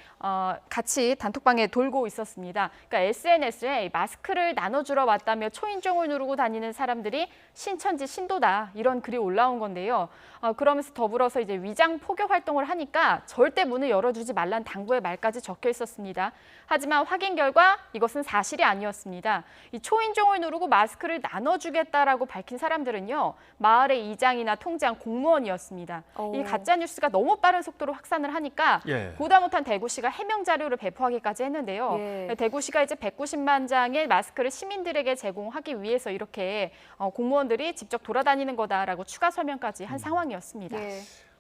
같이 단톡방에 돌고 있었습니다. 그러니까 SNS에 마스크를 나눠주러 왔다며 초인종을 누르고 다니는 사람들이 신천지 신도다 이런 글이 올라온 건데요. 그러면서 더불어서 이제 위장 포교 활동을 하니까 절대 문을 열어주지 말란 당부의 말까지 적혀 있었습니다. 하지만 확인 결과 이것은 사실이 아니었습니다. 이 초인종을 누르고 마스크를 나눠주겠다라고 밝힌 사람들은요, 마을의 이장이나 통장, 공무원이었습니다. 이 가짜 뉴스가 너무 빠른 속도로 확산을 하니까 보다 못한 대구시가 해명 자료를 배포하기까지 했는데요. 대구시가 이제 190만 장의 마스크를 시민들에게 제공하기 위해서 이렇게 공무원들이 직접 돌아다니는 거다라고 추가 설명까지 한 상황이었습니다.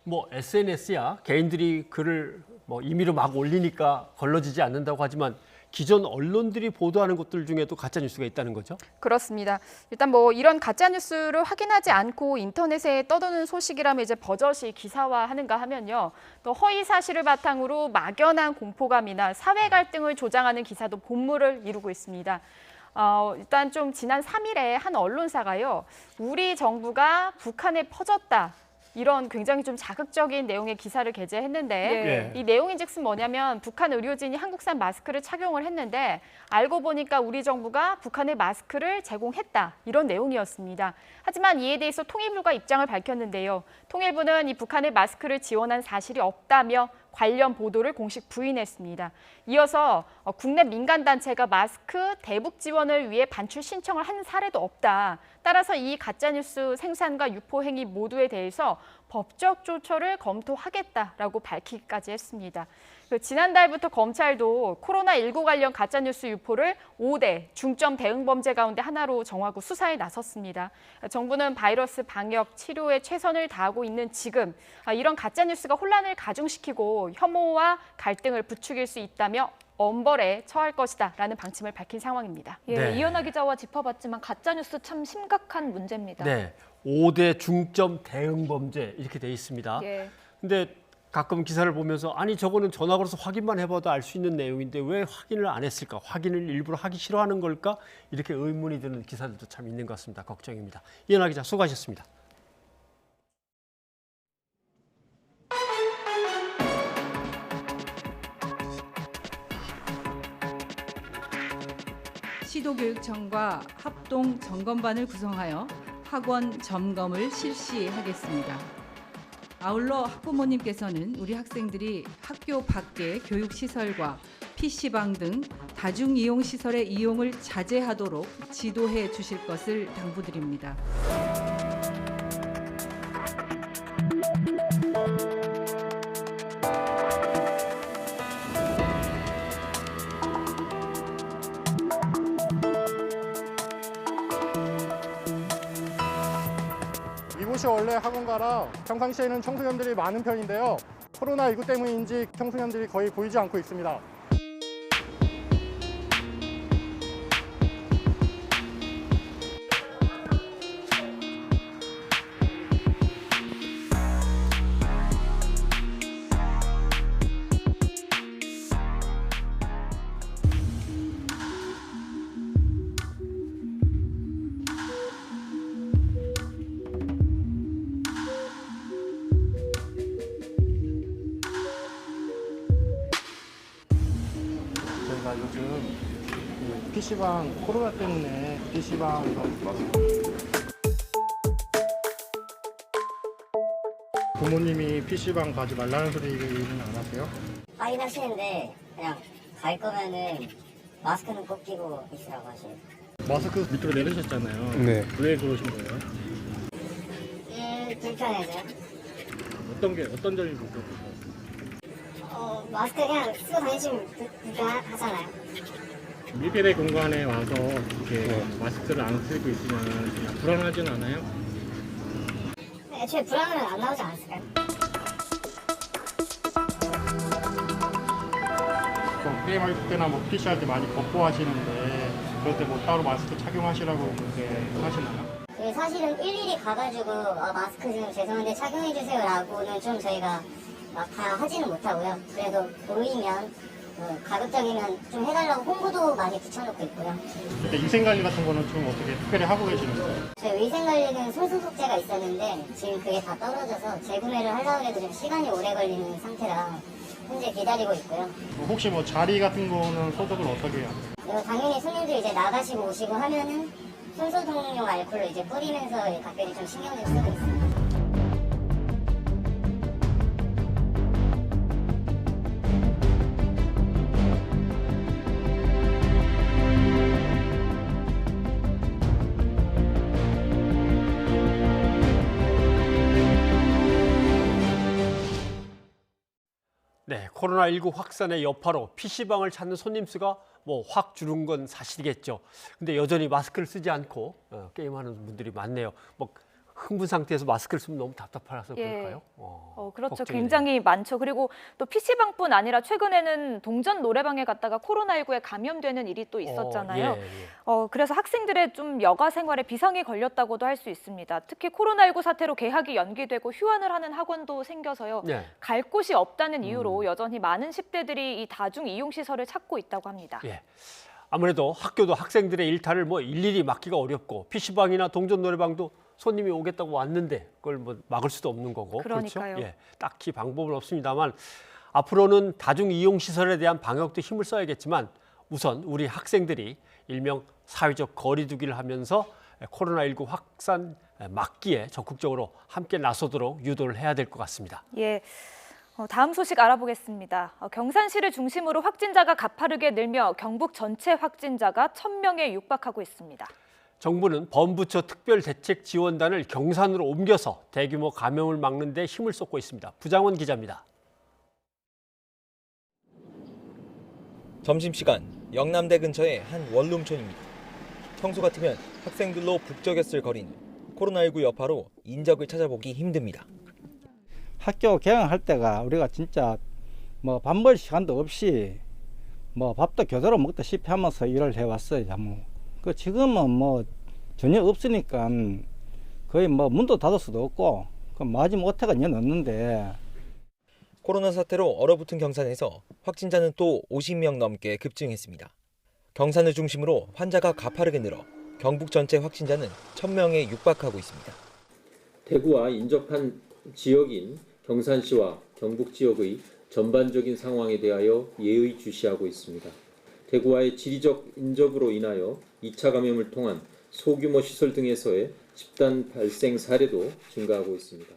뭐 SNS야 개인들이 글을 뭐 임의로 막 올리니까 걸러지지 않는다고 하지만 기존 언론들이 보도하는 것들 중에도 가짜 뉴스가 있다는 거죠? 그렇습니다. 일단 뭐 이런 가짜 뉴스를 확인하지 않고 인터넷에 떠도는 소식이라면 이제 버젓이 기사화하는가 하면요. 또 허위 사실을 바탕으로 막연한 공포감이나 사회 갈등을 조장하는 기사도 본물을 이루고 있습니다. 일단 좀 지난 3일에 한 언론사가요. 우리 정부가 북한에 퍼졌다. 이런 굉장히 좀 자극적인 내용의 기사를 게재했는데 이 내용인즉슨 뭐냐면 북한 의료진이 한국산 마스크를 착용을 했는데 알고 보니까 우리 정부가 북한에 마스크를 제공했다 이런 내용이었습니다. 하지만 이에 대해서 통일부가 입장을 밝혔는데요. 통일부는 이 북한의 마스크를 지원한 사실이 없다며 관련 보도를 공식 부인했습니다. 이어서 국내 민간단체가 마스크 대북 지원을 위해 반출 신청을 한 사례도 없다. 따라서 이 가짜뉴스 생산과 유포 행위 모두에 대해서 법적 조처를 검토하겠다라고 밝히기까지 했습니다. 지난달부터 검찰도 코로나19 관련 가짜뉴스 유포를 5대 중점 대응 범죄 가운데 하나로 정하고 수사에 나섰습니다. 정부는 바이러스 방역, 치료에 최선을 다하고 있는 지금 이런 가짜뉴스가 혼란을 가중시키고 혐오와 갈등을 부추길 수 있다며 엄벌에 처할 것이다 라는 방침을 밝힌 상황입니다. 이현아 기자와 짚어봤지만 가짜뉴스 참 심각한 문제입니다. 5대 중점 대응 범죄 이렇게 돼 있습니다. 근데 가끔 기사를 보면서 아니 저거는 전화 걸어서 확인만 해봐도 알 수 있는 내용인데 왜 확인을 안 했을까? 확인을 일부러 하기 싫어하는 걸까? 이렇게 의문이 드는 기사들도 참 있는 것 같습니다. 걱정입니다. 이현아 기자 수고하셨습니다. 시도교육청과 합동 점검반을 구성하여 학원 점검을 실시하겠습니다. 아울러 학부모님께서는 우리 학생들이 학교 밖의 교육시설과 PC방 등 다중이용시설의 이용을 자제하도록 지도해 주실 것을 당부드립니다. 이곳이 원래 학원가라 평상시에는 청소년들이 많은 편인데요. 코로나19 때문인지 청소년들이 거의 보이지 않고 있습니다. 저희가 요즘 그 PC방 코로나 때문에 PC방에서 부모님이 PC방 가지 말라는 소리는 안 하세요? 하긴 하시는데 그냥 갈 거면은 마스크는 꼭 끼고 있으라고 하시고. 마스크 밑으로 내리셨잖아요. 네. 왜 그러신 거예요? 불편해서요. 어떤 점이 불편해요? 마스크 그냥 쓰고 다니시면 불편하잖아요. 밀폐된 공간에 와서 이렇게 마스크를 안 쓰고 있으면 그냥 불안하진 않아요? 애초에 불안하면 안 나오지 않았을까요? 게임할 때나 뭐 PC 할 때 많이 벗고 하시는데 그럴 때 뭐 따로 마스크 착용하시라고 그렇게 하시나요? 사실은 일일이 가가지고 마스크 좀 죄송한데 착용해주세요라고는 좀 저희가 막 다 하지는 못하고요. 그래도 보이면 가급적이면 좀 해달라고 홍보도 많이 붙여놓고 있고요. 그때 위생관리 같은 거는 좀 어떻게 특별히 하고 계시는 거예요? 저희 위생관리는 손소독제가 있었는데 지금 그게 다 떨어져서 재구매를 하려고 해도 좀 시간이 오래 걸리는 상태라 현재 기다리고 있고요. 혹시 뭐 자리 같은 거는 소독을 어떻게 해요? 당연히 손님들 이제 나가시고 오시고 하면은 손소독용 알코올로 이제 뿌리면서 각별히 좀 신경을 쓰고 있습니다. 네, 코로나19 확산의 여파로 PC방을 찾는 손님 수가 뭐 확 줄은 건 사실이겠죠. 근데 여전히 마스크를 쓰지 않고 게임하는 분들이 많네요. 뭐 흥분 상태에서 마스크를 쓰면 너무 답답해서 그럴까요? 그렇죠. 걱정이네요. 굉장히 많죠. 그리고 또 PC방뿐 아니라 최근에는 동전 노래방에 갔다가 코로나19에 감염되는 일이 또 있었잖아요. 그래서 학생들의 좀 여가 생활에 비상이 걸렸다고도 할 수 있습니다. 특히 코로나19 사태로 개학이 연기되고 휴환을 하는 학원도 생겨서요. 네. 갈 곳이 없다는 이유로 여전히 많은 10대들이 이 다중 이용시설을 찾고 있다고 합니다. 예. 아무래도 학교도 학생들의 일탈을 뭐 일일이 막기가 어렵고 PC방이나 동전 노래방도 손님이 오겠다고 왔는데 그걸 뭐 막을 수도 없는 거고. 그러니까요. 그렇죠? 예, 딱히 방법은 없습니다만 앞으로는 다중 이용 시설에 대한 방역도 힘을 써야겠지만 우선 우리 학생들이 일명 사회적 거리 두기를 하면서 코로나19 확산 막기에 적극적으로 함께 나서도록 유도를 해야 될 것 같습니다. 예. 다음 소식 알아보겠습니다. 경산시를 중심으로 확진자가 가파르게 늘며 경북 전체 확진자가 1,000명에 육박하고 있습니다. 정부는 범부처 특별대책지원단을 경산으로 옮겨서 대규모 감염을 막는 데 힘을 쏟고 있습니다. 부장원 기자입니다. 점심시간 영남대 근처의 한 원룸촌입니다. 평소 같으면 학생들로 북적였을 거리는 코로나19 여파로 인적을 찾아보기 힘듭니다. 학교 개강할 때가 우리가 진짜 뭐 밥 먹을 시간도 없이 뭐 밥도 교대로 먹다시피 하면서 일을 해왔어요. 그 지금은 뭐 전혀 없으니까 거의 뭐 문도 닫을 수도 없고 그 마지못해가 없는데. 코로나 사태로 얼어붙은 경산에서 확진자는 또 50명 넘게 급증했습니다. 경산을 중심으로 환자가 가파르게 늘어 경북 전체 확진자는 1,000명에 육박하고 있습니다. 대구와 인접한 지역인 경산시와 경북 지역의 전반적인 상황에 대하여 예의주시하고 있습니다. 대구와의 지리적 인접으로 인하여 2차 감염을 통한 소규모 시설 등에서의 집단 발생 사례도 증가하고 있습니다.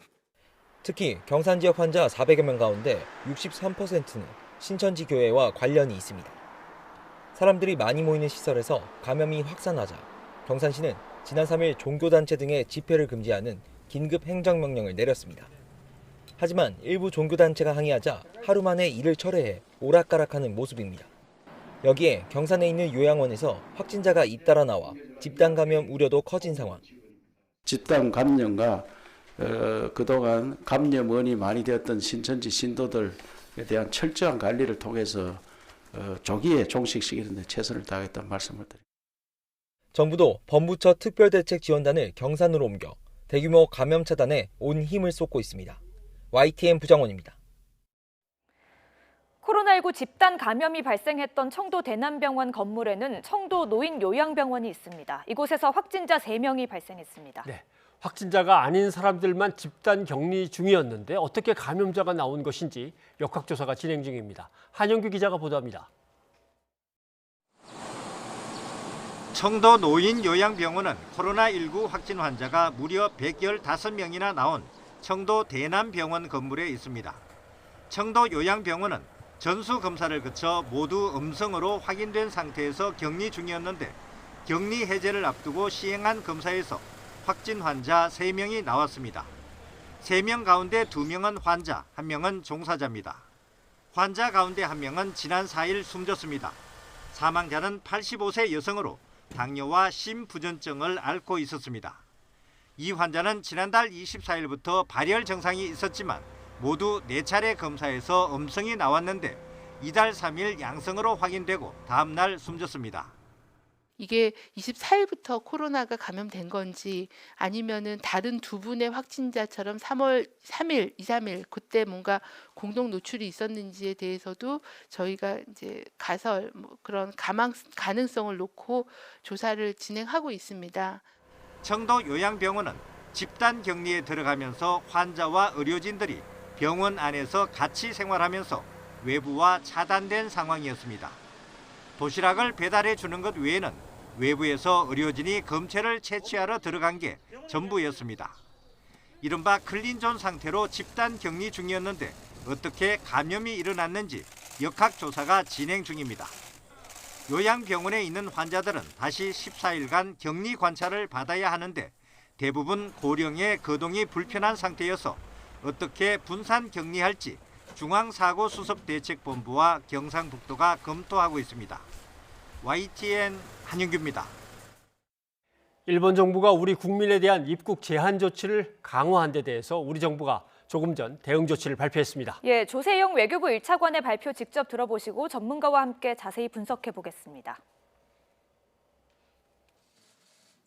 특히 경산 지역 환자 400여 명 가운데 63%는 신천지 교회와 관련이 있습니다. 사람들이 많이 모이는 시설에서 감염이 확산하자 경산시는 지난 3일 종교단체 등의 집회를 금지하는 긴급 행정명령을 내렸습니다. 하지만 일부 종교단체가 항의하자 하루 만에 이를 철회해 오락가락하는 모습입니다. 여기에 경산에 있는 요양원에서 확진자가 잇따라 나와 집단 감염 우려도 커진 상황. 집단 감염과 그동안 감염원이 많이 되었던 신천지 신도들에 대한 철저한 관리를 통해서 조기에 종식시키는 데 최선을 다하겠다는 말씀을 드립니다. 정부도 범부처 특별대책지원단을 경산으로 옮겨 대규모 감염 차단에 온 힘을 쏟고 있습니다. YTN 부장원입니다. 코로나19 집단 감염이 발생했던 청도 대남병원 건물에는 청도 노인요양병원이 있습니다. 이곳에서 확진자 3명이 발생했습니다. 네, 확진자가 아닌 사람들만 집단 격리 중이었는데 어떻게 감염자가 나온 것인지 역학조사가 진행 중입니다. 한영규 기자가 보도합니다. 청도 노인요양병원은 코로나19 확진 환자가 무려 115명이나 나온 청도 대남병원 건물에 있습니다. 청도 요양병원은 전수검사를 거쳐 모두 음성으로 확인된 상태에서 격리 중이었는데 격리 해제를 앞두고 시행한 검사에서 확진 환자 3명이 나왔습니다. 3명 가운데 2명은 환자, 1명은 종사자입니다. 환자 가운데 1명은 지난 4일 숨졌습니다. 사망자는 85세 여성으로 당뇨와 심부전증을 앓고 있었습니다. 이 환자는 지난달 24일부터 발열 증상이 있었지만 모두 4차례 검사에서 음성이 나왔는데 이달 3일 양성으로 확인되고 다음 날 숨졌습니다. 이게 24일부터 코로나가 감염된 건지 아니면은 다른 2분의 확진자처럼 3월 3일, 2, 3일 그때 뭔가 공동 노출이 있었는지에 대해서도 저희가 이제 가설 그런 가능성을 놓고 조사를 진행하고 있습니다. 청도 요양병원은 집단 격리에 들어가면서 환자와 의료진들이 병원 안에서 같이 생활하면서 외부와 차단된 상황이었습니다. 도시락을 배달해 주는 것 외에는 외부에서 의료진이 검체를 채취하러 들어간 게 전부였습니다. 이른바 클린존 상태로 집단 격리 중이었는데 어떻게 감염이 일어났는지 역학조사가 진행 중입니다. 요양병원에 있는 환자들은 다시 14일간 격리 관찰을 받아야 하는데 대부분 고령의 거동이 불편한 상태여서 어떻게 분산 격리할지 중앙사고수습대책본부와 경상북도가 검토하고 있습니다. YTN 한영규입니다. 일본 정부가 우리 국민에 대한 입국 제한 조치를 강화한 데 대해서 우리 정부가 조금 전 대응 조치를 발표했습니다. 예, 조세영 외교부 1차관의 발표 직접 들어보시고 전문가와 함께 자세히 분석해 보겠습니다.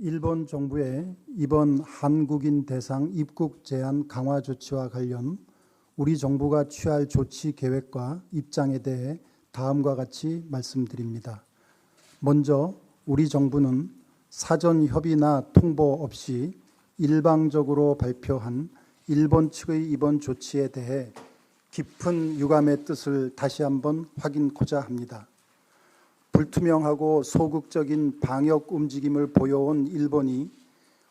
일본 정부의 이번 한국인 대상 입국 제한 강화 조치와 관련 우리 정부가 취할 조치 계획과 입장에 대해 다음과 같이 말씀드립니다. 먼저 우리 정부는 사전 협의나 통보 없이 일방적으로 발표한 일본 측의 이번 조치에 대해 깊은 유감의 뜻을 다시 한번 확인코자 합니다. 불투명하고 소극적인 방역 움직임을 보여온 일본이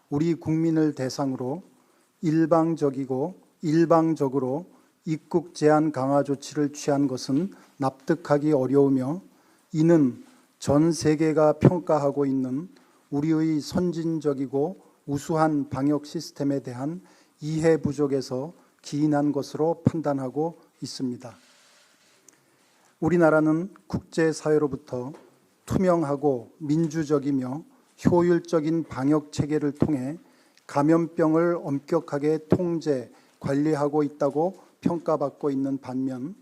우리 국민을 대상으로 일방적으로 입국 제한 강화 조치를 취한 것은 납득하기 어려우며 이는 전 세계가 평가하고 있는 우리의 선진적이고 우수한 방역 시스템에 대한 이해 부족에서 기인한 것으로 판단하고 있습니다. 우리나라는 국제사회로부터 투명하고 민주적이며 효율적인 방역 체계를 통해 감염병을 엄격하게 통제, 관리하고 있다고 평가받고 있는 반면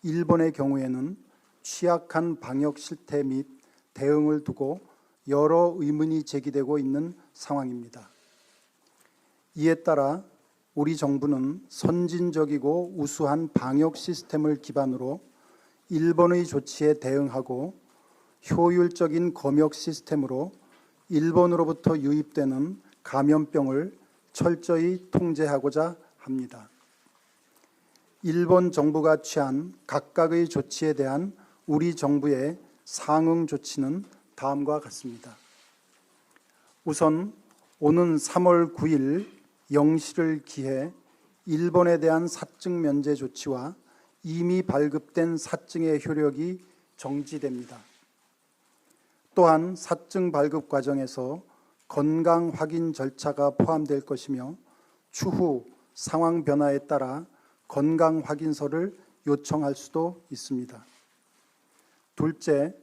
일본의 경우에는 취약한 방역 실태 및 대응을 두고 여러 의문이 제기되고 있는 상황입니다. 이에 따라 우리 정부는 선진적이고 우수한 방역 시스템을 기반으로 일본의 조치에 대응하고 효율적인 검역 시스템으로 일본으로부터 유입되는 감염병을 철저히 통제하고자 합니다. 일본 정부가 취한 각각의 조치에 대한 우리 정부의 상응 조치는 다음과 같습니다. 우선 오는 3월 9일 0시를 기해 일본에 대한 사증 면제 조치와 이미 발급된 사증의 효력이 정지됩니다. 또한 사증 발급 과정에서 건강 확인 절차가 포함될 것이며 추후 상황 변화에 따라 건강 확인서를 요청할 수도 있습니다. 둘째,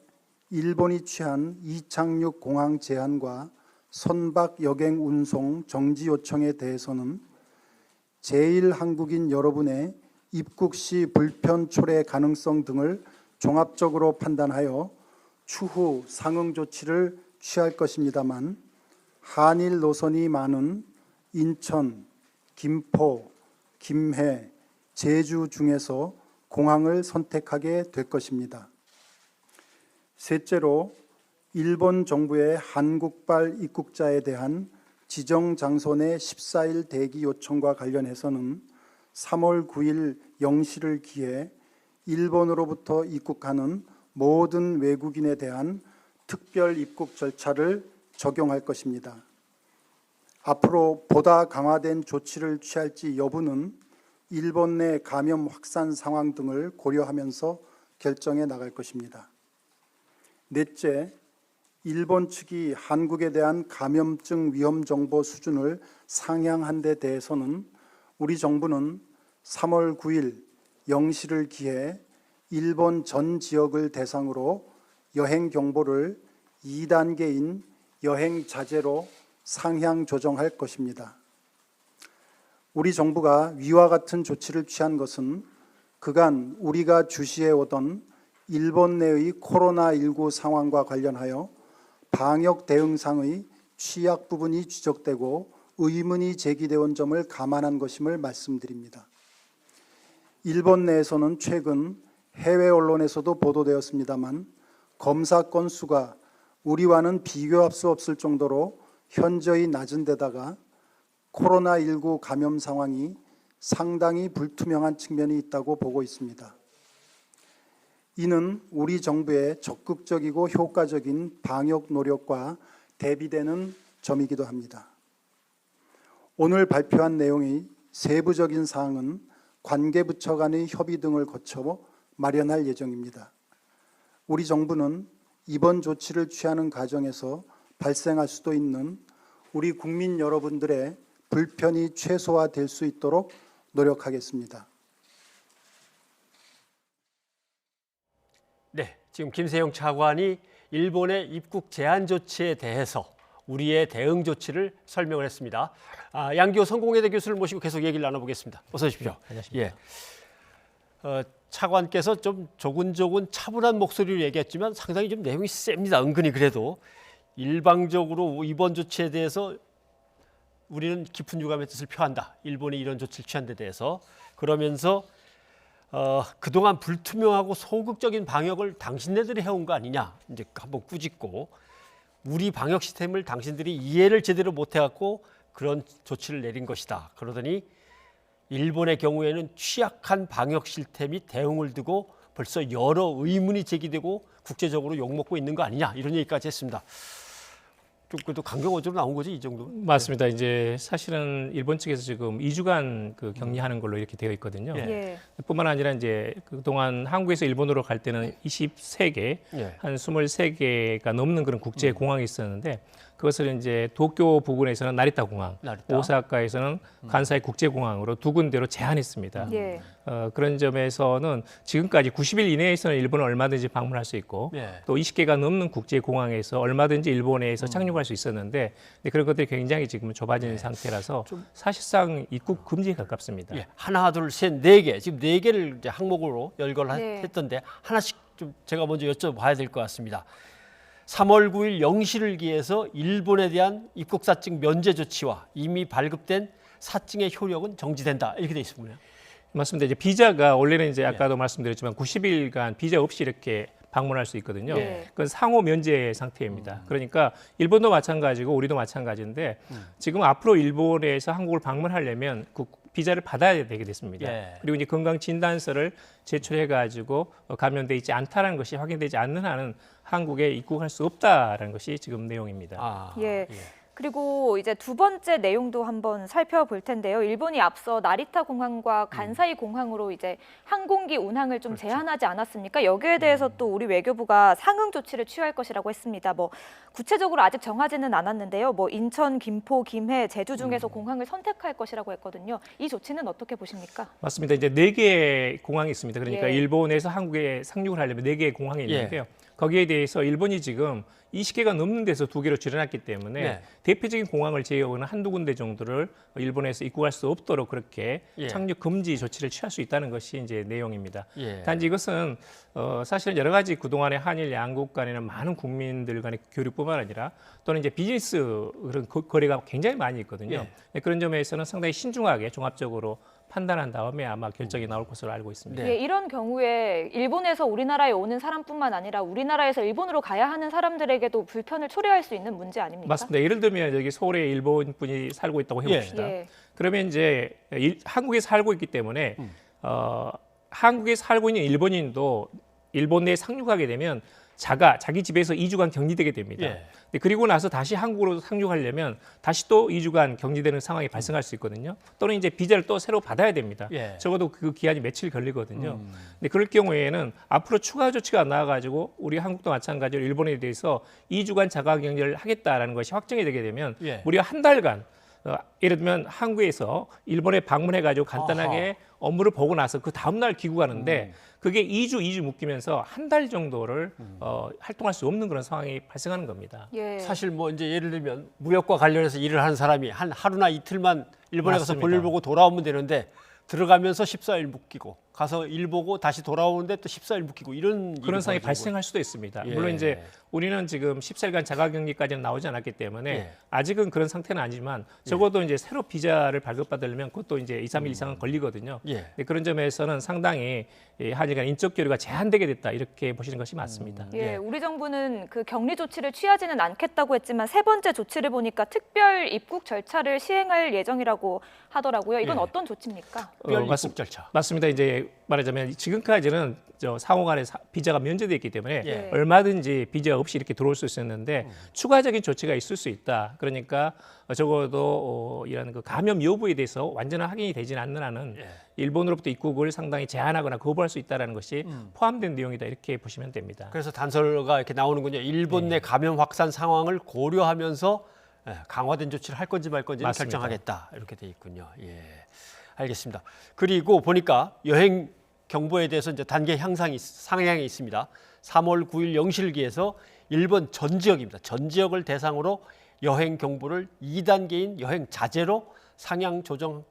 일본이 취한 이착륙 공항 제한과 선박 여객 운송 정지 요청에 대해서는 제1한국인 여러분의 입국 시 불편 초래 가능성 등을 종합적으로 판단하여 추후 상응 조치를 취할 것입니다만 한일 노선이 많은 인천, 김포, 김해, 제주 중에서 공항을 선택하게 될 것입니다. 셋째로 일본 정부의 한국발 입국자에 대한 지정 장소 내 14일 대기 요청과 관련해서는 3월 9일 0시를 기해 일본으로부터 입국하는 모든 외국인에 대한 특별 입국 절차를 적용할 것입니다. 앞으로 보다 강화된 조치를 취할지 여부는 일본 내 감염 확산 상황 등을 고려하면서 결정해 나갈 것입니다. 넷째, 일본 측이 한국에 대한 감염증 위험 정보 수준을 상향한 데 대해서는 우리 정부는 3월 9일 0시를 기해 일본 전 지역을 대상으로 여행 경보를 2단계인 여행 자제로 상향 조정할 것입니다. 우리 정부가 위와 같은 조치를 취한 것은 그간 우리가 주시해 오던 일본 내의 코로나19 상황과 관련하여 방역 대응상의 취약 부분이 지적되고 의문이 제기되어 온 점을 감안한 것임을 말씀드립니다. 일본 내에서는 최근 해외 언론에서도 보도되었습니다만 검사 건수가 우리와는 비교할 수 없을 정도로 현저히 낮은 데다가 코로나19 감염 상황이 상당히 불투명한 측면이 있다고 보고 있습니다. 이는 우리 정부의 적극적이고 효과적인 방역 노력과 대비되는 점이기도 합니다. 오늘 발표한 내용의 세부적인 사항은 관계부처 간의 협의 등을 거쳐 마련할 예정입니다. 우리 정부는 이번 조치를 취하는 과정에서 발생할 수도 있는 우리 국민 여러분들의 불편이 최소화될 수 있도록 노력하겠습니다. 네, 지금 김세용 차관이 일본의 입국 제한 조치에 대해서 우리의 대응 조치를 설명을 했습니다. 양기호 성공회대 교수를 모시고 계속 얘기를 나눠보겠습니다. 어서 오십시오. 안녕하십니까. 예. 차관께서 좀 조근조근 차분한 목소리로 얘기했지만 상당히 좀 내용이 셉니다. 은근히 그래도 일방적으로 이번 조치에 대해서 우리는 깊은 유감의 뜻을 표한다. 일본이 이런 조치를 취한 데 대해서 그러면서 그동안 불투명하고 소극적인 방역을 당신네들이 해온 거 아니냐 이제 한번 꾸짖고 우리 방역 시스템을 당신들이 이해를 제대로 못해갖고 그런 조치를 내린 것이다. 그러더니 일본의 경우에는 취약한 방역 시스템이 대응을 두고 벌써 여러 의문이 제기되고 국제적으로 욕먹고 있는 거 아니냐 이런 얘기까지 했습니다. 좀 그래도 강경어조로 나온 거지 이 정도? 맞습니다. 이제 사실은 일본 측에서 지금 2주간 그 격리하는 걸로 이렇게 되어 있거든요. 예. 뿐만 아니라 이제 그동안 한국에서 일본으로 갈 때는 23개, 예. 한 23개가 넘는 그런 국제 공항이 있었는데 그것을 이제 도쿄 부근에서는 나리타 공항, 오사카에서는 간사이 국제공항으로 두 군데로 제한했습니다. 예. 그런 점에서는 지금까지 90일 이내에서는 일본을 얼마든지 방문할 수 있고 또 20개가 넘는 국제공항에서 얼마든지 일본에서 착륙할 수 있었는데 그런 것들이 굉장히 지금 좁아진 상태라서 사실상 입국 금지에 가깝습니다. 예. 하나, 둘, 셋, 네 개. 지금 네 개를 이제 항목으로 열거를 했던데 하나씩 좀 제가 먼저 여쭤봐야 될 것 같습니다. 3월 9일 0시를 기해서 일본에 대한 입국 사증 면제 조치와 이미 발급된 사증의 효력은 정지된다. 이렇게 돼 있습니다. 맞습니다. 이제 비자가 원래는 이제 아까도 말씀드렸지만 90일간 비자 없이 이렇게 방문할 수 있거든요. 그건 상호 면제 상태입니다. 그러니까 일본도 마찬가지고 우리도 마찬가지인데 지금 앞으로 일본에서 한국을 방문하려면 그 비자를 받아야 되게 됐습니다. 그리고 이제 건강 진단서를 제출해가지고 감염돼 있지 않다라는 것이 확인되지 않는 한은 한국에 입국할 수 없다라는 것이 지금 내용입니다. 예. 그리고 이제 두 번째 내용도 한번 살펴볼 텐데요. 일본이 앞서 나리타 공항과 간사이 공항으로 이제 항공기 운항을 좀 제한하지 않았습니까? 여기에 대해서 또 우리 외교부가 상응 조치를 취할 것이라고 했습니다. 뭐 구체적으로 아직 정하지는 않았는데요. 뭐 인천, 김포, 김해, 제주 중에서 공항을 선택할 것이라고 했거든요. 이 조치는 어떻게 보십니까? 맞습니다. 이제 4개의 공항이 있습니다. 그러니까 일본에서 한국에 상륙을 하려면 4개의 공항이 있는데요. 거기에 대해서 일본이 지금 20개가 넘는 데서 2개로 줄여놨기 때문에 네. 대표적인 공항을 제외하고는 한두 군데 정도를 일본에서 입국할 수 없도록 그렇게 예. 착륙 금지 조치를 취할 수 있다는 것이 이제 내용입니다. 예. 단지 이것은 사실은 여러 가지 그동안의 한일 양국 간에는 많은 국민들 간의 교류뿐만 아니라 또는 이제 비즈니스 그런 거래가 굉장히 많이 있거든요. 예. 그런 점에서는 상당히 신중하게 종합적으로 판단한 다음에 아마 결정이 나올 것으로 알고 있습니다. 예, 이런 경우에 일본에서 우리나라에 오는 사람뿐만 아니라 우리나라에서 일본으로 가야 하는 사람들에게도 불편을 초래할 수 있는 문제 아닙니까? 맞습니다. 예를 들면 여기 서울에 일본 분이 살고 있다고 해봅시다. 예. 그러면 이제 한국에 살고 있기 때문에 한국에 살고 있는 일본인도 일본 내에 상륙하게 되면 자기 집에서 2주간 격리되게 됩니다. 예. 그리고 나서 다시 한국으로 상륙하려면 다시 또 2주간 격리되는 상황이 발생할 수 있거든요. 또는 이제 비자를 또 새로 받아야 됩니다. 예. 적어도 그 기한이 며칠 걸리거든요. 근데 그럴 경우에는 앞으로 추가 조치가 나와가지고 우리 한국도 마찬가지로 일본에 대해서 2주간 자가 격리를 하겠다라는 것이 확정이 되게 되면 예. 무려 한 달간 예를 들면 한국에서 일본에 방문해가지고 간단하게 업무를 보고 나서 그 다음날 귀국하는데 그게 2주 묶이면서 한 달 정도를 활동할 수 없는 그런 상황이 발생하는 겁니다. 예. 사실 뭐 이제 예를 들면 무역과 관련해서 일을 하는 사람이 한 하루나 이틀만 일본에 가서 맞습니다. 볼일 보고 돌아오면 되는데 들어가면서 14일 묶이고 가서 일 보고 다시 돌아오는데 또 14일 묶이고 이런 그런 상황이 벌어지고. 발생할 수도 있습니다. 예. 물론 이제 우리는 지금 14일간 자가격리까지는 나오지 않았기 때문에 예. 아직은 그런 상태는 아니지만 적어도 이제 새로 비자를 발급받으려면 그것도 이제 2, 3일 이상은 걸리거든요. 예. 네, 그런 점에서는 상당히 한일 간 인적 교류가 제한되게 됐다 이렇게 보시는 것이 맞습니다. 예, 우리 정부는 그 격리 조치를 취하지는 않겠다고 했지만 세 번째 조치를 보니까 특별 입국 절차를 시행할 예정이라고 하더라고요. 이건 예. 어떤 조치입니까? 특별 입국 절차. 맞습니다. 이제 말하자면 지금까지는 상호간에 비자가 면제돼 있기 때문에 예. 얼마든지 비자 없이 이렇게 들어올 수 있었는데 추가적인 조치가 있을 수 있다. 그러니까 적어도 이런 그 감염 여부에 대해서 완전한 확인이 되지는 않는 한은 일본으로부터 입국을 상당히 제한하거나 거부할 수 있다는 것이 포함된 내용이다 이렇게 보시면 됩니다. 그래서 단서가 이렇게 나오는군요. 일본 내 감염 확산 상황을 고려하면서 강화된 조치를 할 건지 말 건지 맞습니다. 결정하겠다 이렇게 돼 있군요. 예, 알겠습니다. 그리고 보니까 여행 경보에 대해서 이제 단계 상향이 있습니다. 3월 9일 0시기에서 일본 전 지역입니다. 전 지역을 대상으로 여행 경보를 2단계인 여행 자제로 상향 조정할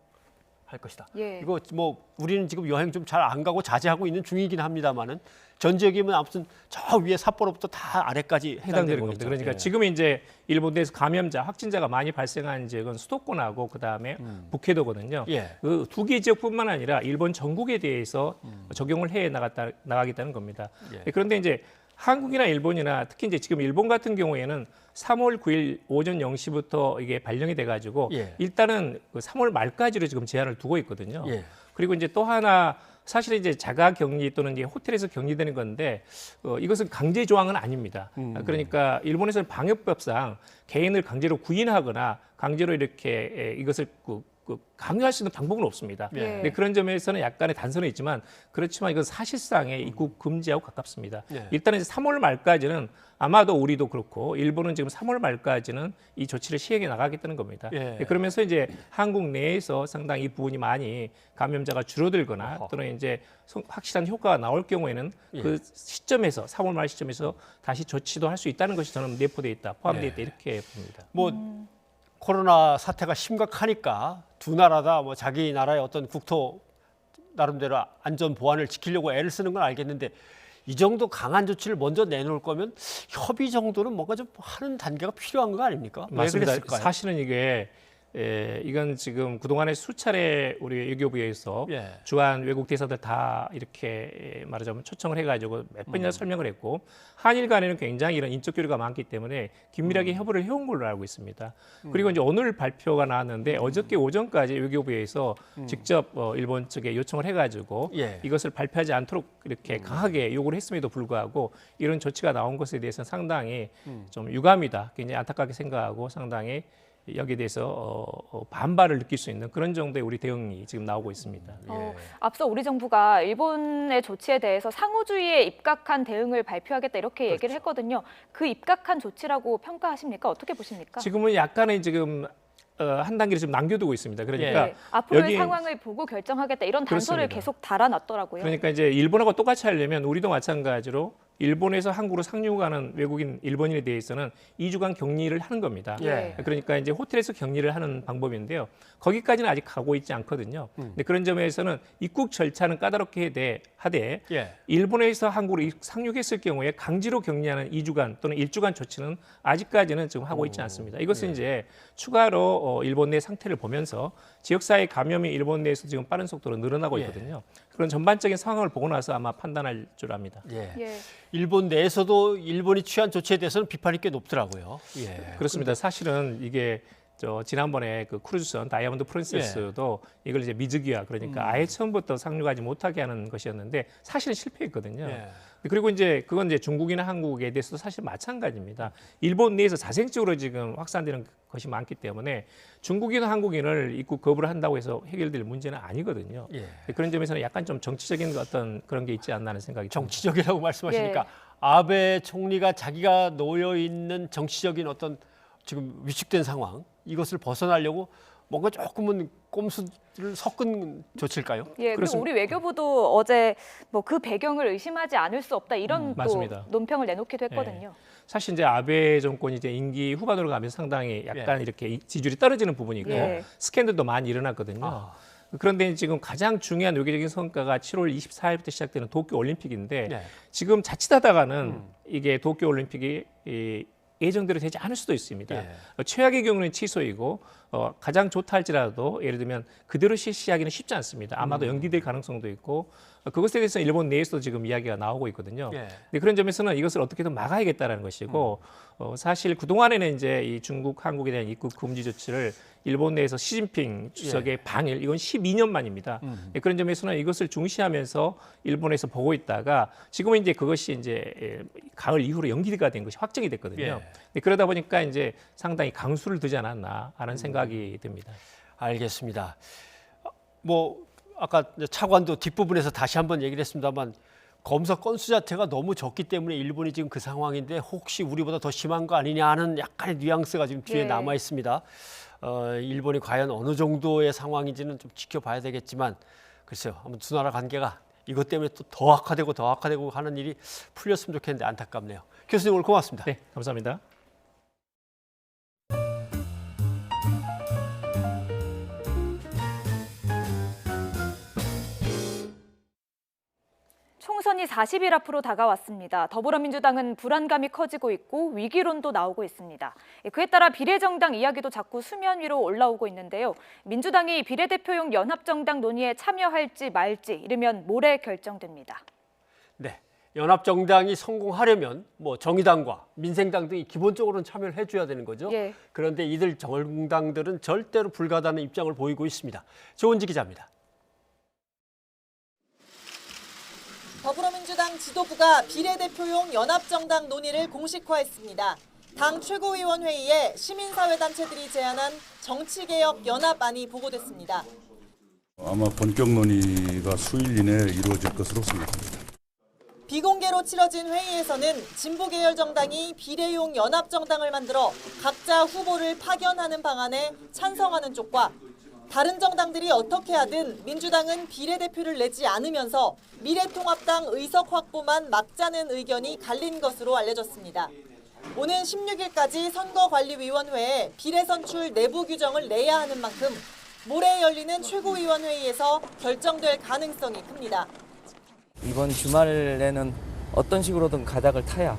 것이다. 예. 이거 뭐 우리는 지금 여행 좀 잘 안 가고 자제하고 있는 중이긴 합니다만은 전 지역이면 아무튼 저 위에 삿포로부터 다 아래까지 해당되는 겁니다. 그러니까 예. 지금 이제 일본 내에서 감염자, 확진자가 많이 발생한 지역은 수도권하고 그다음에 북해도거든요. 예. 그 두 개 지역뿐만 아니라 일본 전국에 대해서 적용을 해 나가겠다는 겁니다. 예. 그런데 이제 한국이나 일본이나 특히 이제 지금 일본 같은 경우에는 3월 9일 오전 0시부터 이게 발령이 돼가지고 예. 일단은 그 3월 말까지로 지금 제한을 두고 있거든요. 예. 그리고 이제 또 하나 사실은 이제 자가 격리 또는 이제 호텔에서 격리되는 건데 이것은 강제 조항은 아닙니다. 그러니까 일본에서는 방역법상 개인을 강제로 구인하거나 강제로 이렇게 이것을 강요할 수 있는 방법은 없습니다. 예. 네, 그런 점에서는 약간의 단서는 있지만 그렇지만 이건 사실상의 입국 금지하고 가깝습니다. 예. 일단은 이제 3월 말까지는 아마도 우리도 그렇고 일본은 지금 3월 말까지는 이 조치를 시행해 나가겠다는 겁니다. 예. 네, 그러면서 이제 한국 내에서 상당히 이 부분이 많이 감염자가 줄어들거나 또는 이제 확실한 효과가 나올 경우에는 예. 그 시점에서 3월 말 시점에서 다시 조치도 할 수 있다는 것이 저는 내포돼 있다, 포함되어 있다 이렇게 봅니다. 뭐 코로나 사태가 심각하니까 두 나라 다 뭐 자기 나라의 어떤 국토 나름대로 안전 보안을 지키려고 애를 쓰는 건 알겠는데 이 정도 강한 조치를 먼저 내놓을 거면 협의 정도는 뭔가 좀 하는 단계가 필요한 거 아닙니까? 맞습니다. 왜 그랬을까요? 사실은 이게 이건 지금 그동안에 수차례 우리 외교부에서 예. 주한 외국 대사들 다 이렇게 말하자면 초청을 해가지고 몇 번이나 설명을 했고 한일 간에는 굉장히 이런 인적 교류가 많기 때문에 긴밀하게 협의를 해온 걸로 알고 있습니다. 그리고 이제 오늘 발표가 나왔는데 어저께 오전까지 외교부에서 직접 일본 측에 요청을 해가지고 예. 이것을 발표하지 않도록 이렇게 강하게 요구를 했음에도 불구하고 이런 조치가 나온 것에 대해서는 상당히 좀 유감이다, 굉장히 안타깝게 생각하고 상당히 여기에 대해서 반발을 느낄 수 있는 그런 정도의 우리 대응이 지금 나오고 있습니다. 앞서 우리 정부가 일본의 조치에 대해서 상호주의에 입각한 대응을 발표하겠다 이렇게 얘기를 했거든요. 그 입각한 조치라고 평가하십니까? 어떻게 보십니까? 지금은 약간의 지금 한 단계를 좀 남겨두고 있습니다. 그러니까 앞으로의 상황을 보고 결정하겠다 이런 단서를 그렇습니다. 계속 달아놨더라고요. 그러니까 이제 일본하고 똑같이 하려면 우리도 마찬가지로 일본에서 한국으로 상륙하는 외국인 일본인에 대해서는 2주간 격리를 하는 겁니다. 예. 그러니까 이제 호텔에서 격리를 하는 방법인데요. 거기까지는 아직 가고 있지 않거든요. 근데 그런 점에서는 입국 절차는 까다롭게 하되 예. 일본에서 한국으로 상륙했을 경우에 강제로 격리하는 2주간 또는 1주간 조치는 아직까지는 지금 하고 있지 않습니다. 이것은 이제 추가로 일본 내 상태를 보면서 지역사회 감염이 일본 내에서 지금 빠른 속도로 늘어나고 있거든요. 그런 전반적인 상황을 보고 나서 아마 판단할 줄 압니다. 일본 내에서도 일본이 취한 조치에 대해서는 비판이 꽤 높더라고요. 그렇습니다. 사실은 이게 지난번에 그 크루즈선 다이아몬드 프린세스도 이걸 이제 미즈기화 그러니까 아예 처음부터 상륙하지 못하게 하는 것이었는데 사실은 실패했거든요. 그리고 이제 그건 이제 중국이나 한국에 대해서도 사실 마찬가지입니다. 일본 내에서 자생적으로 지금 확산되는 것이 많기 때문에 중국이나 한국인을 입국 거부를 한다고 해서 해결될 문제는 아니거든요. 그런 점에서는 약간 좀 정치적인 어떤 그런 게 있지 않나 하는 생각이 정치적이라고 말씀하시니까 아베 총리가 자기가 놓여 있는 정치적인 어떤 지금 위축된 상황 이것을 벗어나려고 뭔가 조금은 꼼수를 섞은 조치일까요? 그리고 우리 외교부도 어제 뭐 그 배경을 의심하지 않을 수 없다 이런 또 논평을 내놓기도 했거든요. 사실 이제 아베 정권이 이제 임기 후반으로 가면서 상당히 약간 이렇게 지지율이 떨어지는 부분이 있고 스캔들도 많이 일어났거든요. 그런데 지금 가장 중요한 외교적인 성과가 7월 24일부터 시작되는 도쿄 올림픽인데 지금 자칫하다가는 이게 도쿄 올림픽이 예정대로 되지 않을 수도 있습니다. 최악의 경우는 취소이고 가장 좋다 할지라도 예를 들면 그대로 실시하기는 쉽지 않습니다. 아마도 연기될 가능성도 있고 그것에 대해서 일본 내에서도 지금 이야기가 나오고 있거든요. 근데 그런 점에서는 이것을 어떻게든 막아야겠다는 것이고 사실 그동안에는 이제 이 중국, 한국에 대한 입국 금지 조치를 일본 내에서 시진핑 주석의 방일 이건 12년 만입니다. 그런 점에서는 이것을 중시하면서 일본에서 보고 있다가 지금은 이제 그것이 이제 가을 이후로 연기가 된 것이 확정이 됐거든요. 그러다 보니까 이제 상당히 강수를 두지 않았나 하는 생각이 듭니다. 알겠습니다. 뭐 아까 차관도 뒷부분에서 다시 한번 얘기를 했습니다만 검사 건수 자체가 너무 적기 때문에 일본이 지금 그 상황인데 혹시 우리보다 더 심한 거 아니냐 하는 약간의 뉘앙스가 지금 뒤에 남아 있습니다. 일본이 과연 어느 정도의 상황인지는 좀 지켜봐야 되겠지만 글쎄요. 아무튼 두 나라 관계가 이것 때문에 또 더 악화되고 하는 일이 풀렸으면 좋겠는데 안타깝네요. 교수님 오늘 고맙습니다. 네, 감사합니다. 총선이 40일 앞으로 다가왔습니다. 더불어민주당은 불안감이 커지고 있고 위기론도 나오고 있습니다. 그에 따라 비례정당 이야기도 자꾸 수면 위로 올라오고 있는데요. 민주당이 비례대표용 연합정당 논의에 참여할지 말지 이르면 모레 결정됩니다. 네, 연합정당이 성공하려면 뭐 정의당과 민생당 등이 기본적으로는 참여를 해줘야 되는 거죠. 그런데 이들 정당들은 절대로 불가하다는 입장을 보이고 있습니다. 조은지 기자입니다. 더불어민주당 지도부가 비례대표용 연합정당 논의를 공식화했습니다. 당 최고위원회의에 시민사회단체들이 제안한 정치개혁 연합안이 보고됐습니다. 아마 본격 논의가 수일 이내에 이루어질 것으로 생각합니다. 비공개로 치러진 회의에서는 진보계열 정당이 비례용 연합정당을 만들어 각자 후보를 파견하는 방안에 찬성하는 쪽과 다른 정당들이 어떻게 하든 민주당은 비례대표를 내지 않으면서 미래통합당 의석 확보만 막자는 의견이 갈린 것으로 알려졌습니다. 오는 16일까지 선거관리위원회에 비례선출 내부 규정을 내야 하는 만큼 모레 열리는 최고위원회의에서 결정될 가능성이 큽니다. 이번 주말에는 어떤 식으로든 가닥을 타야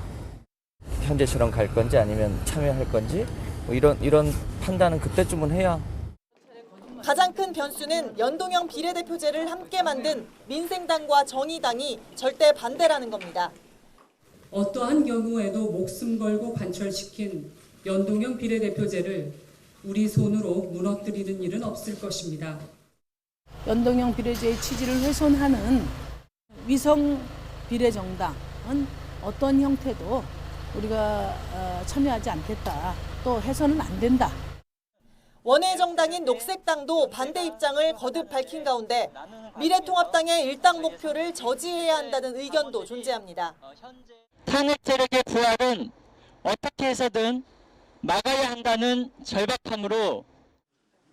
현재처럼 갈 건지 아니면 참여할 건지 뭐 이런 판단은 그때쯤은 해야. 가장 큰 변수는 연동형 비례대표제를 함께 만든 민생당과 정의당이 절대 반대라는 겁니다. 어떠한 경우에도 목숨 걸고 관철시킨 연동형 비례대표제를 우리 손으로 무너뜨리는 일은 없을 것입니다. 연동형 비례제의 취지를 훼손하는 위성 비례정당은 어떤 형태도 우리가 참여하지 않겠다. 또 해서는 안 된다. 원외 정당인 녹색당도 반대 입장을 거듭 밝힌 가운데 미래통합당의 일당 목표를 저지해야 한다는 의견도 존재합니다. 탄핵 세력의 부활은 어떻게 해서든 막아야 한다는 절박함으로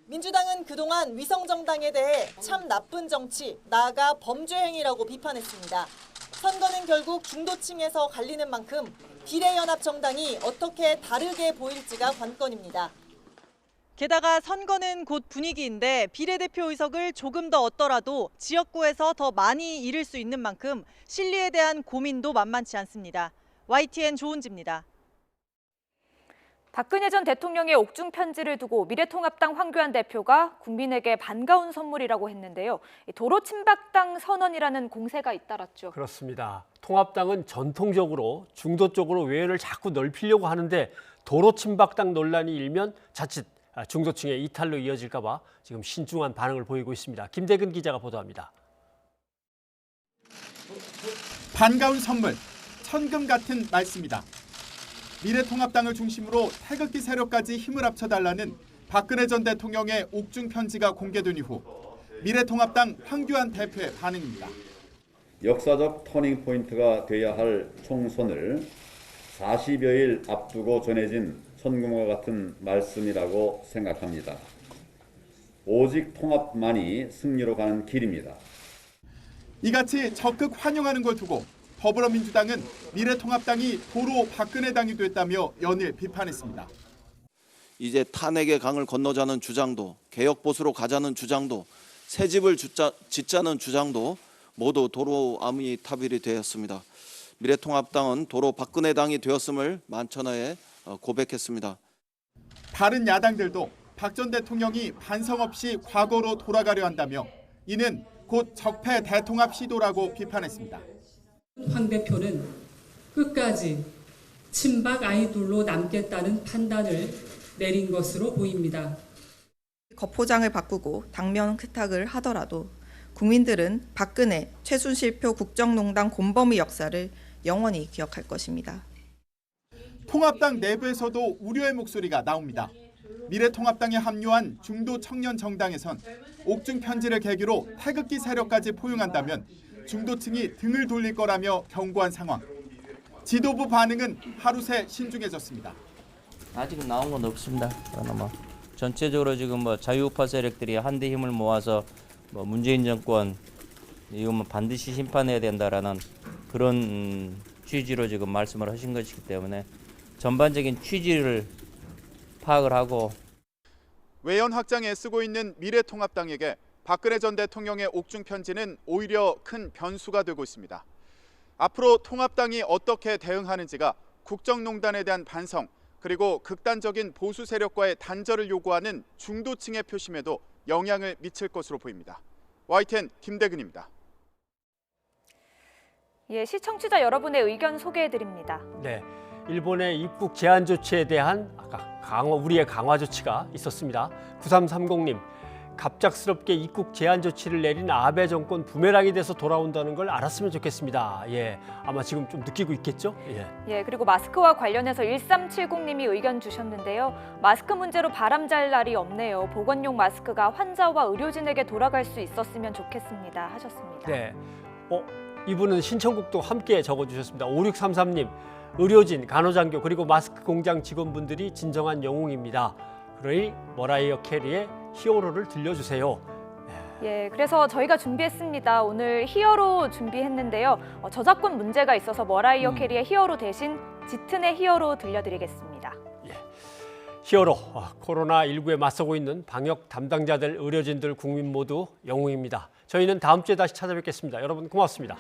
민주당은 그동안 위성정당에 대해 참 나쁜 정치, 나아가 범죄 행위라고 비판했습니다. 선거는 결국 중도층에서 갈리는 만큼 비례연합정당이 어떻게 다르게 보일지가 관건입니다. 게다가 선거는 곧 분위기인데 비례대표 의석을 조금 더 얻더라도 지역구에서 더 많이 잃을 수 있는 만큼 실리에 대한 고민도 만만치 않습니다. YTN 조은지입니다. 박근혜 전 대통령의 옥중 편지를 두고 미래통합당 황교안 대표가 국민에게 반가운 선물이라고 했는데요. 도로 침박당 선언이라는 공세가 잇따랐죠. 그렇습니다. 통합당은 전통적으로 중도 쪽으로 외연을 자꾸 넓히려고 하는데 도로 침박당 논란이 일면 자칫 중도층의 이탈로 이어질까 봐 지금 신중한 반응을 보이고 있습니다. 김대근 기자가 보도합니다. 반가운 선물, 천금 같은 말씀이다. 미래통합당을 중심으로 태극기 세력까지 힘을 합쳐달라는 박근혜 전 대통령의 옥중 편지가 공개된 이후 미래통합당 황교안 대표의 반응입니다. 역사적 터닝포인트가 돼야 할 총선을 40여일 앞두고 전해진 천금과 같은 말씀이라고 생각합니다. 오직 통합만이 승리로 가는 길입니다. 이같이 적극 환영하는 걸 두고 더불어민주당은 미래통합당이 도로 박근혜당이 됐다며 연일 비판했습니다. 이제 탄핵의 강을 건너자는 주장도, 개혁보수로 가자는 주장도, 새 집을 짓자는 주장도 모두 도로 아미타빌이 되었습니다. 미래통합당은 도로 박근혜당이 되었음을 만천하에 고백했습니다. 다른 야당들도 박 전 대통령이 반성 없이 과거로 돌아가려 한다며 이는 곧 적폐 대통합 시도라고 비판했습니다. 황 대표는 끝까지 친박 아이돌로 남겠다는 판단을 내린 것으로 보입니다. 겉포장을 바꾸고 당면 세탁을 하더라도 국민들은 박근혜, 최순실표 국정농단 공범의 역사를 영원히 기억할 것입니다. 통합당 내부에서도 우려의 목소리가 나옵니다. 미래통합당에 합류한 중도 청년 정당에선 옥중 편지를 계기로 태극기 세력까지 포용한다면 중도층이 등을 돌릴 거라며 경고한 상황. 지도부 반응은 하루새 신중해졌습니다. 아직은 나온 건 없습니다. 그러나 전체적으로 지금 자유우파 세력들이 한데 힘을 모아서 문재인 정권 이건 반드시 심판해야 된다라는 그런 취지로 지금 말씀을 하신 것이기 때문에 전반적인 취지를 파악을 하고 외연 확장에 애쓰고 있는 미래통합당에게 박근혜 전 대통령의 옥중 편지는 오히려 큰 변수가 되고 있습니다. 앞으로 통합당이 어떻게 대응하는지가 국정농단에 대한 반성 그리고 극단적인 보수 세력과의 단절을 요구하는 중도층의 표심에도 영향을 미칠 것으로 보입니다. YTN 김대근입니다. 예, 시청자 여러분의 의견 소개해드립니다. 네, 일본의 입국 제한 조치에 대한 우리의 강화 조치가 있었습니다. 9330님, 갑작스럽게 입국 제한 조치를 내린 아베 정권 부메랑이 돼서 돌아온다는 걸 알았으면 좋겠습니다. 예, 아마 지금 좀 느끼고 있겠죠? 예, 그리고 마스크와 관련해서 1370님이 의견 주셨는데요. 마스크 문제로 바람잘 날이 없네요. 보건용 마스크가 환자와 의료진에게 돌아갈 수 있었으면 좋겠습니다. 하셨습니다. 네, 이분은 신청곡도 함께 적어주셨습니다. 5633님, 의료진, 간호장교 그리고 마스크 공장 직원분들이 진정한 영웅입니다. 그러니 머라이어 캐리의 히어로를 들려주세요. 예, 그래서 저희가 준비했습니다. 오늘 히어로 준비했는데요. 저작권 문제가 있어서 머라이어 캐리의 히어로 대신 짙은의 히어로 들려드리겠습니다. 히어로, 코로나19에 맞서고 있는 방역 담당자들, 의료진들, 국민 모두 영웅입니다. 저희는 다음 주에 다시 찾아뵙겠습니다. 여러분 고맙습니다.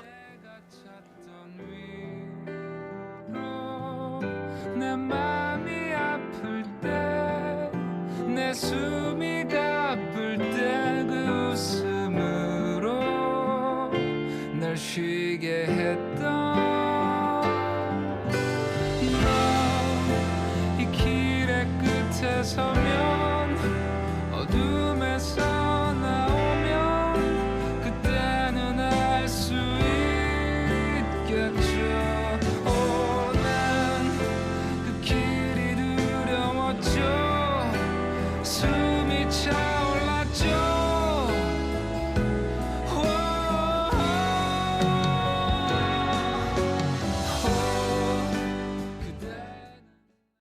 내 맘이 아플 때, 내 숨이 가쁠 때 그 웃음으로 날 쉬게 했던 너, 이 길의 끝에 서면